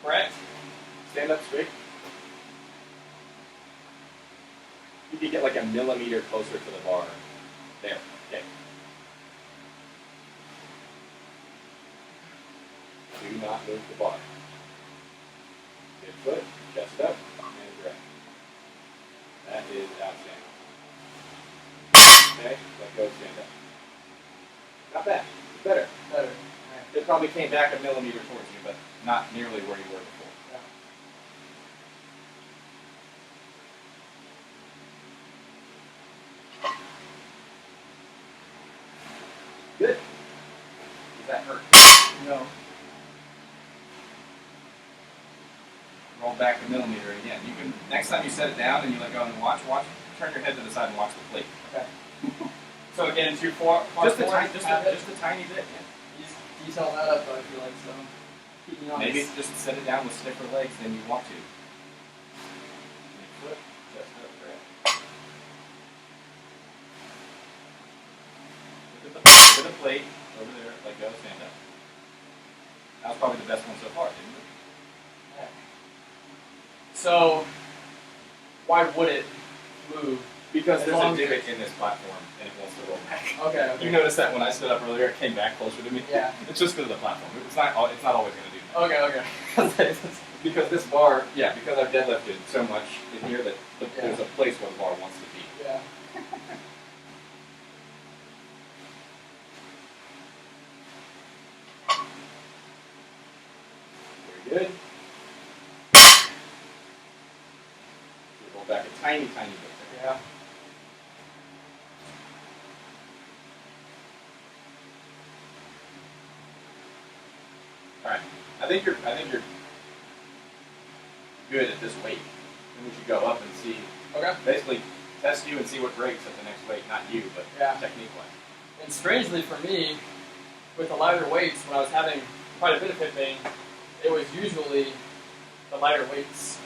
[SPEAKER 2] Correct. Stand up straight. You could get like a millimeter closer to the bar. There. Okay. Do not move the bar. Midfoot, chest up, and drag. That is outstanding. Okay, let go, stand up. Not bad. Better.
[SPEAKER 1] Better.
[SPEAKER 2] It probably came back a millimeter towards you, but not nearly where you were before.
[SPEAKER 1] Yeah.
[SPEAKER 2] Good. roll back a millimeter again. You can next time you set it down and you let go and watch, turn your head to the side and watch the plate.
[SPEAKER 1] Okay. So again, it's your just a tiny bit. Yeah. You tell that up, I feel like so. Keep me honest.
[SPEAKER 2] Maybe just set it down with stiffer legs than you want to. Flip, chest up, grab. Look at the plate over there. Let go, stand up. That was probably the best one so far, didn't it?
[SPEAKER 1] Yeah. So, why would it move?
[SPEAKER 2] Because there's a divot in this platform and it wants to roll back.
[SPEAKER 1] Okay.
[SPEAKER 2] You noticed that when I stood up earlier, it came back closer to me?
[SPEAKER 1] Yeah.
[SPEAKER 2] It's just because of the platform. It's not always going to do that.
[SPEAKER 1] Okay.
[SPEAKER 2] Because this bar, because I've deadlifted so much in here that there's a place where the bar wants to be.
[SPEAKER 1] Yeah.
[SPEAKER 2] Very good. Roll back a tiny, tiny bit.
[SPEAKER 1] Yeah.
[SPEAKER 2] All right. I think you're good at this weight. And we should go up and see.
[SPEAKER 1] Okay.
[SPEAKER 2] Basically, test you and see what breaks at the next weight. Not you, but technique-wise.
[SPEAKER 1] And strangely for me, with the lighter weights, when I was having quite a bit of hip pain, it was usually the lighter weights.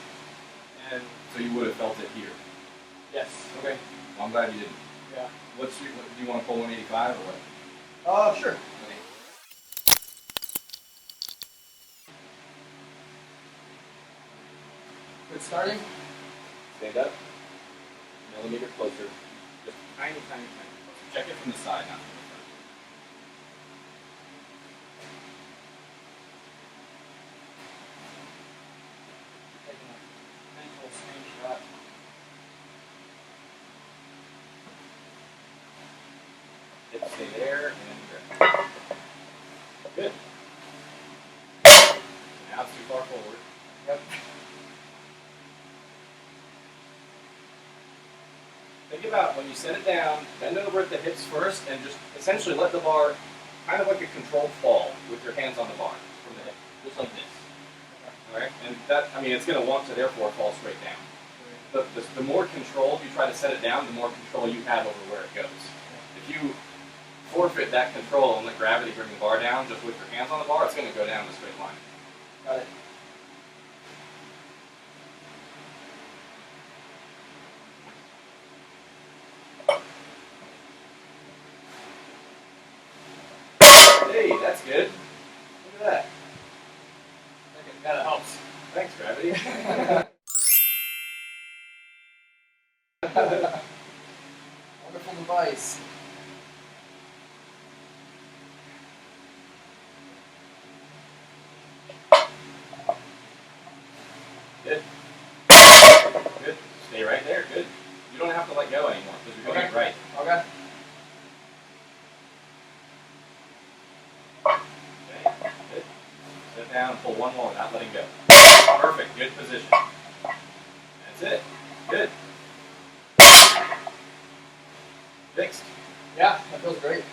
[SPEAKER 1] And
[SPEAKER 2] so you would have felt it here.
[SPEAKER 1] Yes.
[SPEAKER 2] Okay. Well, I'm glad you didn't.
[SPEAKER 1] Yeah.
[SPEAKER 2] Do you want to pull 185 or what?
[SPEAKER 1] Sure. Good starting.
[SPEAKER 2] Stand up. Millimeter closer. Just tiny, tiny, tiny closer. Check it from the side, not from the front.
[SPEAKER 1] Taking a mental screenshot.
[SPEAKER 2] Hip stay there and grip. Good. Now it's too far forward.
[SPEAKER 1] Yep.
[SPEAKER 2] Think about when you set it down, bend over at the hips first and just essentially let the bar, kind of like a controlled fall with your hands on the bar from the hip, just like this. Alright? And that, it's going to want to therefore fall straight down. The more controlled you try to set it down, the more control you have over where it goes. If you forfeit that control and let gravity bring the bar down just with your hands on the bar, it's going to go down in a straight line.
[SPEAKER 1] Got it.
[SPEAKER 2] Hey, that's good. Look at that.
[SPEAKER 1] Okay, that helps.
[SPEAKER 2] Thanks, gravity.
[SPEAKER 1] Wonderful device.
[SPEAKER 2] Good. Good. Stay right there. Good. You don't have to let go anymore because you're doing it right.
[SPEAKER 1] Okay.
[SPEAKER 2] Okay. Good. Sit down and pull one more without letting go. Perfect. Good position. That's it. Good. Fixed.
[SPEAKER 1] Yeah, that feels great.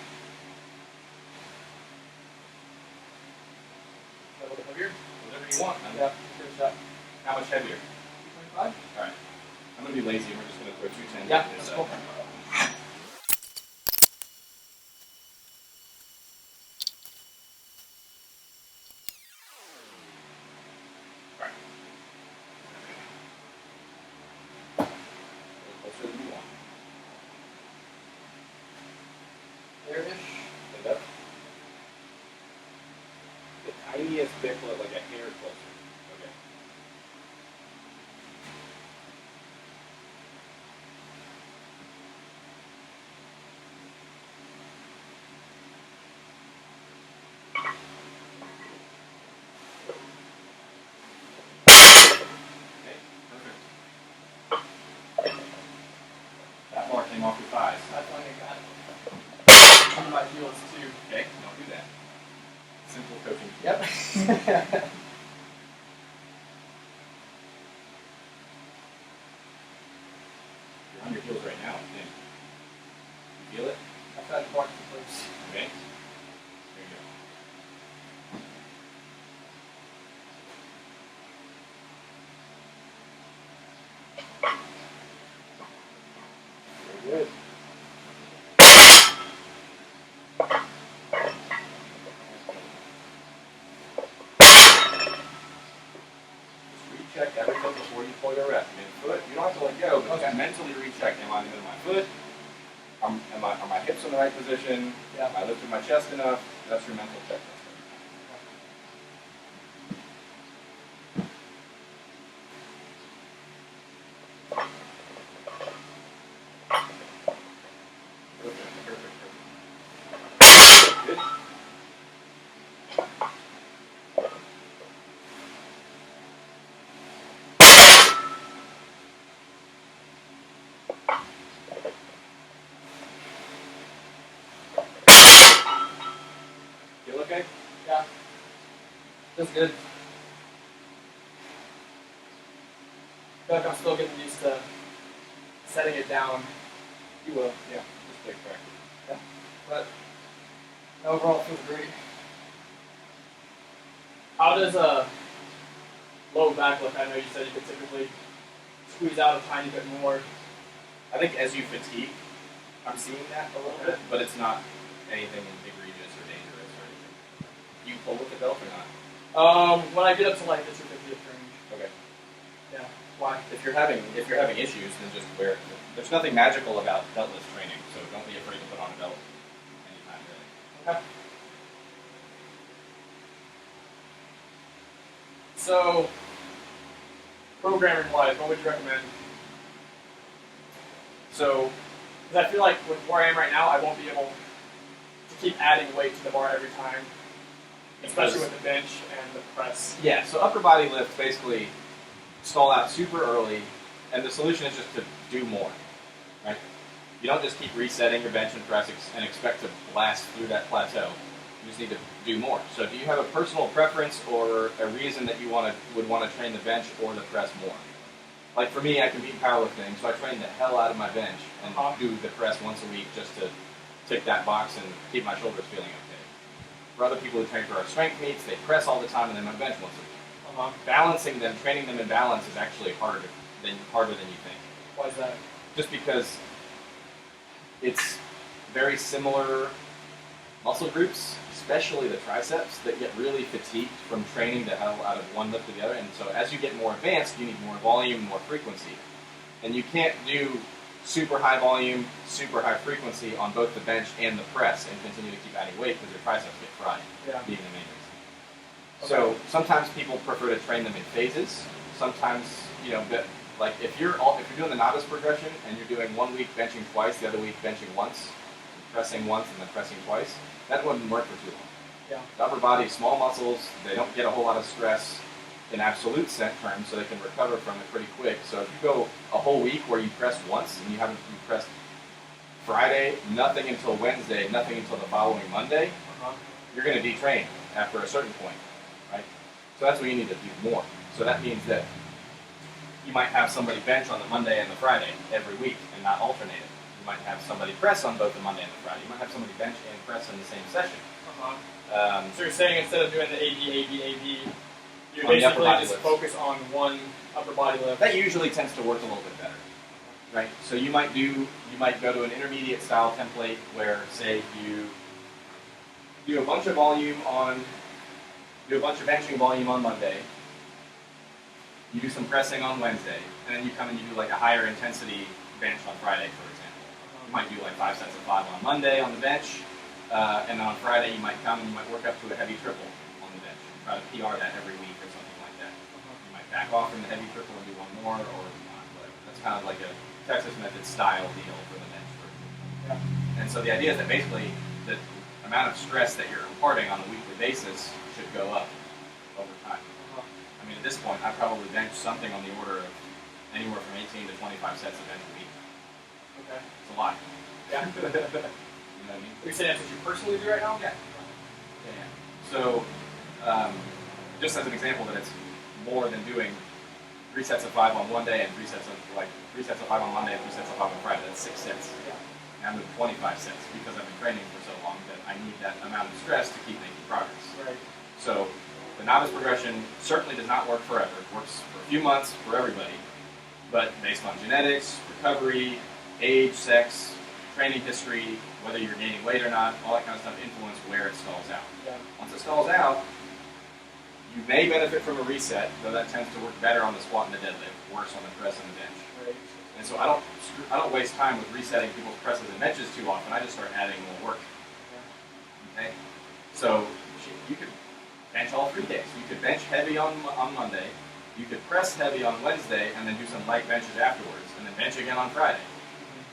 [SPEAKER 1] A little bit heavier?
[SPEAKER 2] Whatever you want.
[SPEAKER 1] Yeah, good shot.
[SPEAKER 2] How much heavier?
[SPEAKER 1] 225?
[SPEAKER 2] Alright. I'm going to be lazy and we're just going to throw 210.
[SPEAKER 1] Yeah, that's cool.
[SPEAKER 2] Alright. Closer than you want.
[SPEAKER 1] There-ish.
[SPEAKER 2] Stand up. The tiniest bit, like a hair closer. Okay. Okay, perfect. That bar came off your thighs.
[SPEAKER 1] That's why I got it. Under my heels, too.
[SPEAKER 2] Okay, don't do that. Simple coaching.
[SPEAKER 1] Yep.
[SPEAKER 2] You're on your heels right now, I think. You feel it?
[SPEAKER 1] I've got to walk the place.
[SPEAKER 2] Okay. There you go. check every foot before you pull your rep. I mean, foot, you don't have to let go, but just mentally recheck. Am I moving my foot? Are my hips in the right position? Am I lifting my chest enough? That's your mental checklist. Feel okay?
[SPEAKER 1] Yeah. That's good. I feel like I'm still getting used to setting it down.
[SPEAKER 2] You will, yeah. Just take practice.
[SPEAKER 1] Yeah. But overall, it feels great. How does a low back look? I know you said you could typically squeeze out a tiny bit more.
[SPEAKER 2] I think as you fatigue, I'm seeing that a little bit, but it's not anything egregious or dangerous or anything. Do you pull with the belt or not?
[SPEAKER 1] When I get up to like the 250th range.
[SPEAKER 2] Okay.
[SPEAKER 1] Yeah. Why?
[SPEAKER 2] If you're having issues, then just wear it. There's nothing magical about beltless training, so don't be afraid to put on a belt anytime really.
[SPEAKER 1] Okay. So, programming wise, what would you recommend?
[SPEAKER 2] So,
[SPEAKER 1] Because I feel like with where I am right now, I won't be able to keep adding weight to the bar every time, especially with the bench and the press.
[SPEAKER 2] yeah, so upper body lift basically stall out super early, and the solution is just to do more, right? You don't just keep resetting your bench and press and expect to blast through that plateau. You just need to do more. So do you have a personal preference or a reason that you would want to train the bench or the press more? Like for me, I compete in powerlifting, so I train the hell out of my bench and do the press once a week just to tick that box and keep my shoulders feeling okay. For other people who train for our strength meets, they press all the time and then my bench once a week. Balancing them, training them in balance is actually harder than you think.
[SPEAKER 1] Why is that?
[SPEAKER 2] Just because it's very similar muscle groups, especially the triceps, that get really fatigued from training the hell out of one lift to the other. And so as you get more advanced, you need more volume, more frequency. And you can't do super high volume, super high frequency on both the bench and the press and continue to keep adding weight because your triceps get fried, being the main reason. Okay. So sometimes people prefer to train them in phases. Sometimes, like if you're doing the novice progression and you're doing 1 week benching twice, the other week benching once, pressing once, and then pressing twice, that wouldn't work for too long.
[SPEAKER 1] Yeah.
[SPEAKER 2] The upper body, small muscles, they don't get a whole lot of stress in absolute set terms, so they can recover from it pretty quick. So if you go a whole week where you press once and you pressed Friday, nothing until Wednesday, nothing until the following Monday, you're going to detrain after a certain point, right? So that's what you need to do more. So that means that you might have somebody bench on the Monday and the Friday every week and not alternate it. You might have somebody press on both the Monday and the Friday. You might have somebody bench and press in the same session.
[SPEAKER 1] So you're saying instead of doing the AB, you basically just focus on one upper body lift.
[SPEAKER 2] That usually tends to work a little bit better, right? So you might go to an intermediate style template where, say, you do a bunch of benching volume on Monday. You do some pressing on Wednesday, and then you come and you do like a higher intensity bench on Friday, for example. You might do like 5 sets of 5 on Monday on the bench, and then on Friday you might come and you might work up to a heavy triple on the bench and try to PR that every week or something like that. You might back off from the heavy triple and do one more, or not, whatever. That's kind of like a Texas Method style deal for the bench. And so the idea is that basically the amount of stress that you're imparting on a weekly basis should go up over time. I mean, at this point, I probably bench something on the order of anywhere from 18 to 25 sets of bench a week.
[SPEAKER 1] Okay.
[SPEAKER 2] It's a lot.
[SPEAKER 1] Yeah.
[SPEAKER 2] You know what I mean?
[SPEAKER 1] You're saying that's what you personally do right now?
[SPEAKER 2] Yeah. So, just as an example, that it's more than doing 3 sets of 5 on one day and 3 sets of 5 on Monday and 3 sets of 5 on Friday. That's 6 sets.
[SPEAKER 1] Yeah.
[SPEAKER 2] And I'm doing 25 sets because I've been training for so long that I need that amount of stress to keep making progress.
[SPEAKER 1] Right.
[SPEAKER 2] So the novice progression certainly does not work forever. It works for a few months for everybody, but based on genetics, recovery, age, sex, training history, whether you're gaining weight or not, all that kind of stuff influence where it stalls out.
[SPEAKER 1] Yeah.
[SPEAKER 2] Once it stalls out, You may benefit from a reset, though that tends to work better on the squat and the deadlift, worse on the press and the bench.
[SPEAKER 3] Right.
[SPEAKER 2] And so I don't waste time with resetting people's presses and benches too often. I just start adding more work. Okay. So you could bench all 3 days. You could bench heavy on Monday. You could press heavy on Wednesday, and then do some light benches afterwards, and then bench again on Friday.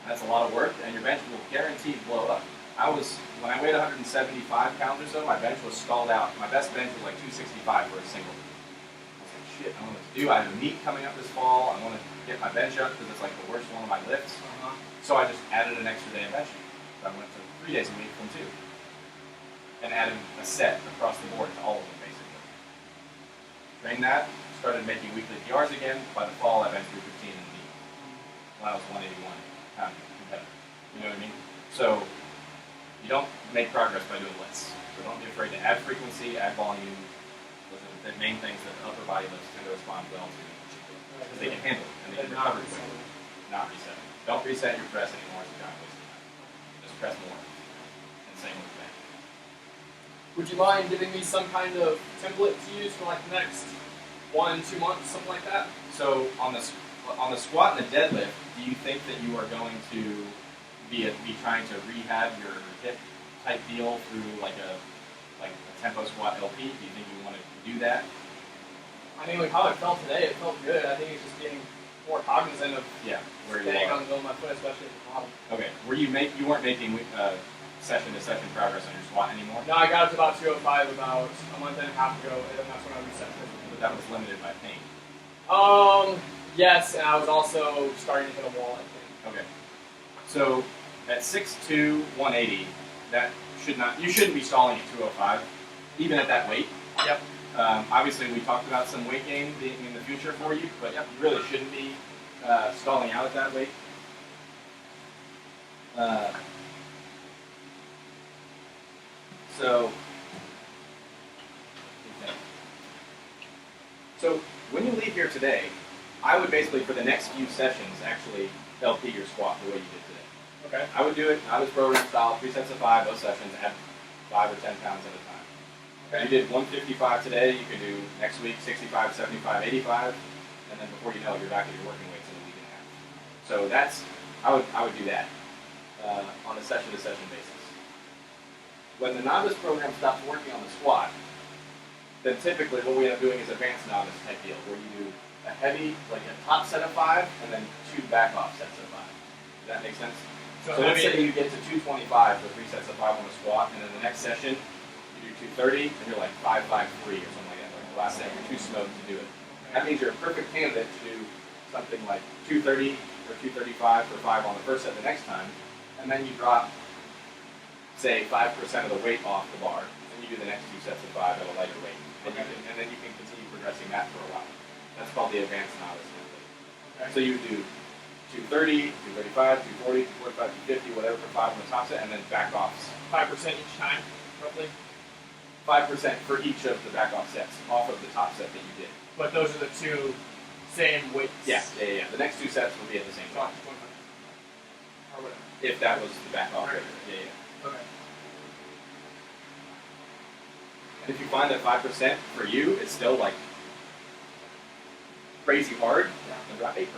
[SPEAKER 2] That's a lot of work, and your bench will guaranteed blow up. When I weighed 175 pounds or so, my bench was stalled out. My best bench was like 265 for a single. I was like, shit, I don't know what to do. I have a meet coming up this fall. I want to get my bench up because it's like the worst one of my lifts. So I just added an extra day of benching. So I went to 3 days a week from 2. And added a set across the board to all of them, basically. Trained that, started making weekly PRs again. By the fall, I benched 315 in the meet. When I was 181 pound competitor. You know what I mean? So you don't make progress by doing less. So don't be afraid to add frequency, add volume. Those are the main things that upper body lifts tend to respond well to. Because they can handle it and they can recover quickly. Not reset. Don't reset your press anymore. It's a giant waste of time. Just press more. And same with the bench.
[SPEAKER 3] Would you mind giving me some kind of template to use for like the next 1-2 months, something like that?
[SPEAKER 2] So on the squat and the deadlift, do you think that you are going to be trying to rehab your hip type deal through like a tempo squat LP? Do you think you want to do that?
[SPEAKER 3] I mean, like how it felt today, it felt good. I think it's just getting more cognizant of
[SPEAKER 2] where you
[SPEAKER 3] staying
[SPEAKER 2] are.
[SPEAKER 3] on the middle of my foot, especially at the bottom.
[SPEAKER 2] Okay. You weren't making session to session progress on your squat anymore?
[SPEAKER 3] No, I got up to about 205 about a month and a half ago, and then that's when I reset.
[SPEAKER 2] But that was limited by pain.
[SPEAKER 3] Yes, and I was also starting to hit a wall, I think.
[SPEAKER 2] Okay. So at 6'2", 180, you shouldn't be stalling at 205, even at that weight.
[SPEAKER 3] Yep.
[SPEAKER 2] Obviously, we talked about some weight gain being in the future for you, but you really shouldn't be stalling out at that weight. So when you leave here today, I would basically, for the next few sessions, actually LP your squat the way you did today.
[SPEAKER 3] Okay.
[SPEAKER 2] I would do it novice program style, 3 sets of 5, those sessions, add 5 or 10 pounds at a time.
[SPEAKER 3] Okay.
[SPEAKER 2] You did 155 today, you could do next week 65, 75, 85, and then before you know it, you're back at your working weights in a week and a half. So I would do that on a session-to-session basis. When the novice program stops working on the squat, then typically what we end up doing is advanced novice type deal, where you do a heavy, like a top set of 5, and then 2 back off sets of 5. Does that make sense? So let's say you get to 225 for 3 sets of 5 on a squat, and then the next session you do 230, and you're like 553 or something like that. Like the last set, you're too smoked to do it. That means you're a perfect candidate to do something like 230 or 235 for 5 on the first set the next time, and then you drop, say, 5% of the weight off the bar, and you do the next 2 sets of 5 at a lighter weight, and then you can continue progressing that for a while. That's called the advanced novice method. Okay. So you do 230, 235, 240, 245, 250, whatever for 5 on the top set, and then back offs.
[SPEAKER 3] 5% each time, roughly?
[SPEAKER 2] 5% for each of the back off sets, off of the top set that you did.
[SPEAKER 3] But those are the 2 same weights?
[SPEAKER 2] Yeah. The next 2 sets will be at the same time.
[SPEAKER 3] Or whatever.
[SPEAKER 2] If that was the back off.
[SPEAKER 3] Right.
[SPEAKER 2] Yeah.
[SPEAKER 3] Okay.
[SPEAKER 2] And if you find that 5% for you is still like crazy hard, then drop 8%.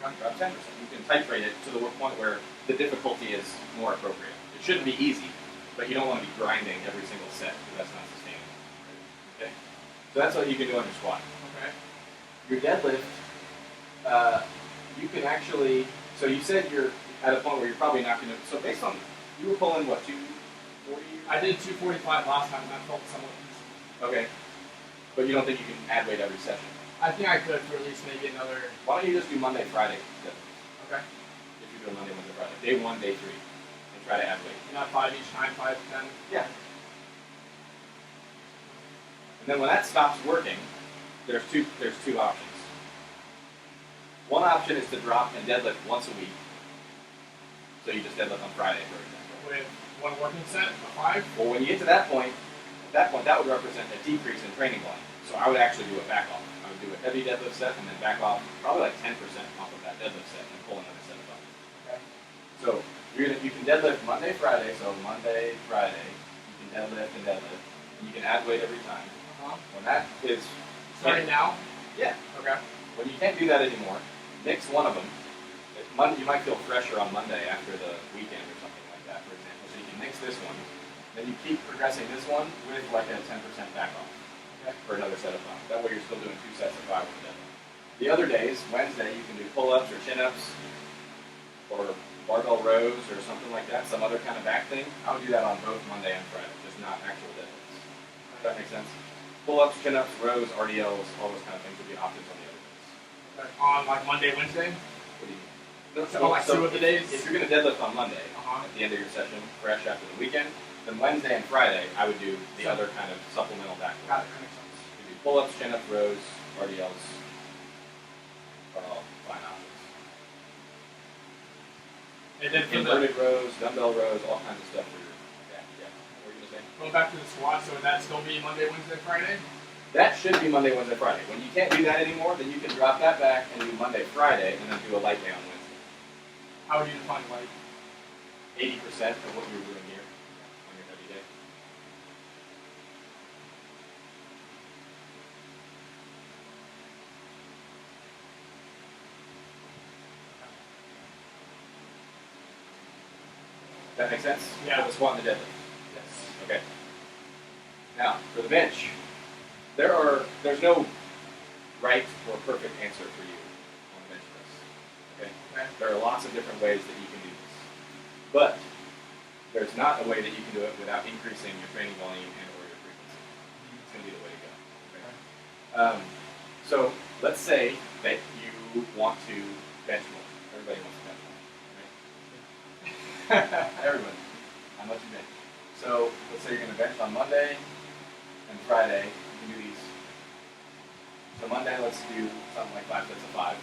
[SPEAKER 2] Drop 10%. You can titrate it to the point where the difficulty is more appropriate. It shouldn't be easy, but you don't want to be grinding every single set because that's not sustainable. Okay? So that's what you can do on your squat.
[SPEAKER 3] Okay.
[SPEAKER 2] Your deadlift, you can actually, so you said you're at a point where you're probably not going to, so based on, you were pulling what, 240?
[SPEAKER 3] I did 245 last time, and that felt somewhat easy.
[SPEAKER 2] Okay. But you don't think you can add weight every session?
[SPEAKER 3] I think I could for at least maybe another...
[SPEAKER 2] Why don't you just do Monday, Friday instead?
[SPEAKER 3] Okay.
[SPEAKER 2] If you're doing Monday, Wednesday, Friday. Day 1, day 3. And try to add weight.
[SPEAKER 3] Not 5 each time, 5, 10?
[SPEAKER 2] Yeah. And then when that stops working, there's two options. One option is to drop and deadlift once a week. So you just deadlift on Friday, for example.
[SPEAKER 3] With 1 working set, a 5?
[SPEAKER 2] Well, when you get to that point, that would represent a decrease in training volume. So I would actually do a back off. I would do a heavy deadlift set and then back off probably like 10% off of that deadlift set and pull another set of up.
[SPEAKER 3] Okay.
[SPEAKER 2] So you can deadlift Monday, Friday. So Monday, Friday, you can deadlift and deadlift. And you can add weight every time. When that is
[SPEAKER 3] Starting now?
[SPEAKER 2] Yeah.
[SPEAKER 3] Okay.
[SPEAKER 2] When you can't do that anymore, mix one of them. Monday, you might feel fresher on Monday after the weekend or something like that, for example. So you can mix this one. Then you keep progressing this one with like a 10% back off, okay, for another set of 5. That way you're still doing 2 sets of 5 with the deadlift. The other days, Wednesday, you can do pull-ups or chin-ups or barbell rows or something like that, some other kind of back thing. I would do that on both Monday and Friday, just not actual deadlifts. Does that make sense? Pull-ups, chin-ups, rows, RDLs, all those kind of things would be options on the other days.
[SPEAKER 3] Okay. On like Monday, Wednesday?
[SPEAKER 2] What do you mean?
[SPEAKER 3] So like 2 of the days?
[SPEAKER 2] If you're going to deadlift on Monday, at the end of your session, fresh after the weekend, then Wednesday and Friday, I would do the other kind of supplemental back work.
[SPEAKER 3] Got it, that makes sense.
[SPEAKER 2] You do pull-ups, chin-ups, rows, RDLs, are all fine options.
[SPEAKER 3] And then for
[SPEAKER 2] Inverted rows, dumbbell rows, all kinds of stuff for your back. Yeah. What were you going to say?
[SPEAKER 3] going back to the squat, so would that still be Monday, Wednesday, Friday?
[SPEAKER 2] That should be Monday, Wednesday, Friday. When you can't do that anymore, then you can drop that back and do Monday, Friday, and then do a light day on Wednesday.
[SPEAKER 3] How would you define light?
[SPEAKER 2] 80% of what you were doing here on your heavy day. That make sense?
[SPEAKER 3] Yeah.
[SPEAKER 2] For the squat and the deadlift.
[SPEAKER 3] Yes.
[SPEAKER 2] Okay. Now, for the bench, there's no right or perfect answer for you on the bench press. Okay? There are lots of different ways that you can do this. But there's not a way that you can do it without increasing your training volume and or your frequency. It's going to be the way to go. Okay? So let's say that you want to bench more. Everybody wants to bench more, right? Everybody. How much you bench? So let's say you're going to bench on Monday and Friday. You can do these. So Monday, let's do something like 5 sets of 5.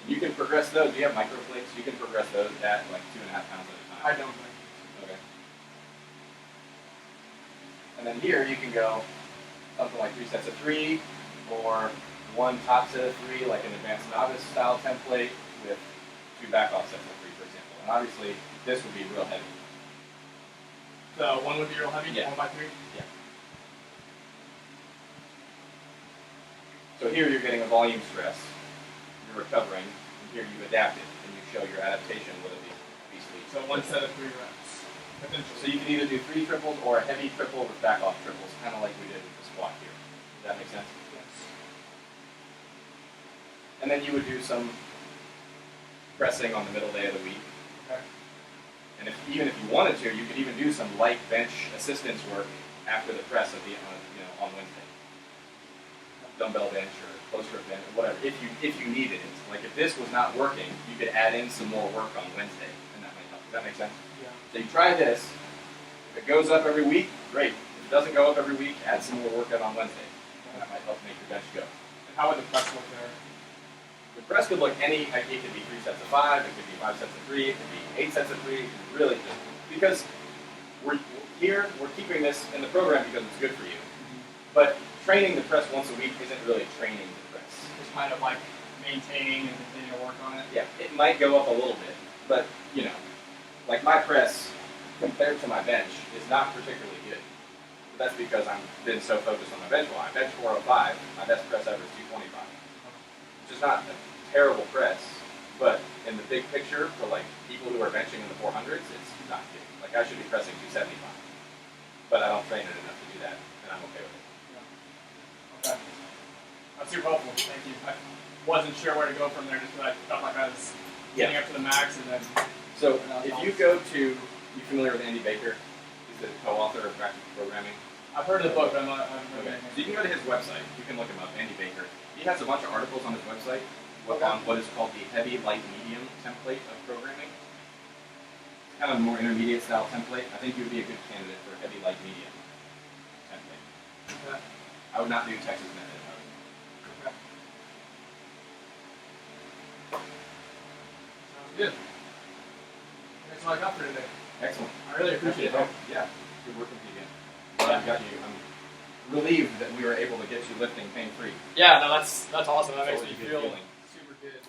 [SPEAKER 2] You can progress those. Do you have micro plates? You can progress those at like 2.5 pounds at a time.
[SPEAKER 3] I don't think.
[SPEAKER 2] Okay. And then here you can go something like 3 sets of 3, or 1 top set of 3, like an advanced novice style template with 2 back off sets of 3, for example. And obviously, this would be real heavy.
[SPEAKER 3] So one would be real heavy,
[SPEAKER 2] Yeah.
[SPEAKER 3] 1 by 3?
[SPEAKER 2] Yeah. So here you're getting a volume stress. You're recovering, and here you adapted, and you show your adaptation with a beastly.
[SPEAKER 3] So 1 set of 3 reps, potentially.
[SPEAKER 2] So you can either do 3 triples or a heavy triple with back off triples, kind of like we did with the squat here. Does that make sense?
[SPEAKER 3] Yes.
[SPEAKER 2] And then you would do some pressing on the middle day of the week.
[SPEAKER 3] Okay.
[SPEAKER 2] And even if you wanted to, you could even do some light bench assistance work after the press of the on Wednesday. Dumbbell bench or close grip bench or whatever. If you needed it, like if this was not working, you could add in some more work on Wednesday, and that might help. Does that make sense?
[SPEAKER 3] Yeah.
[SPEAKER 2] So you try this. If it goes up every week, great. If it doesn't go up every week, add some more workout on Wednesday, and that might help make your bench go.
[SPEAKER 3] And how would the press look there?
[SPEAKER 2] The press could look it could be 3 sets of 5, it could be 5 sets of 3, it could be 8 sets of 3, it could really just, because we're keeping this in the program because it's good for you. But training the press once a week isn't really training the press.
[SPEAKER 3] Just kind of like maintaining and continuing to work on it?
[SPEAKER 2] Yeah, it might go up a little bit, but like my press compared to my bench is not particularly good. But that's because I've been so focused on my bench. Well, I bench 405, my best press ever is 225. Which is not a terrible press, but in the big picture, for like people who are benching in the 400s, it's not good. Like I should be pressing 275, but I don't train it enough to do that, and I'm okay with it.
[SPEAKER 3] Okay. That's super helpful. Thank you. I wasn't sure where to go from there just because I felt like I was getting up to the max and then.
[SPEAKER 2] So if you go to, you familiar with Andy Baker? He's the co-author of Practical Programming.
[SPEAKER 3] I've heard of the book, but I haven't read
[SPEAKER 2] Okay.
[SPEAKER 3] anything.
[SPEAKER 2] So you can go to his website. You can look him up, Andy Baker. He has a bunch of articles on his website on what is called the heavy, light, medium template of programming. It's kind of a more intermediate style template. I think you would be a good candidate for a heavy, light, medium template.
[SPEAKER 3] Okay.
[SPEAKER 2] I would not do Texas method.
[SPEAKER 3] Okay. Sounds good. That's all I got for today.
[SPEAKER 2] Excellent.
[SPEAKER 3] I really appreciate it.
[SPEAKER 2] Yeah. Good working with you again. I'm relieved that we were able to get you lifting pain-free.
[SPEAKER 3] Yeah, no, that's awesome. That makes me
[SPEAKER 2] Totally good
[SPEAKER 3] feel
[SPEAKER 2] feeling.
[SPEAKER 3] super good.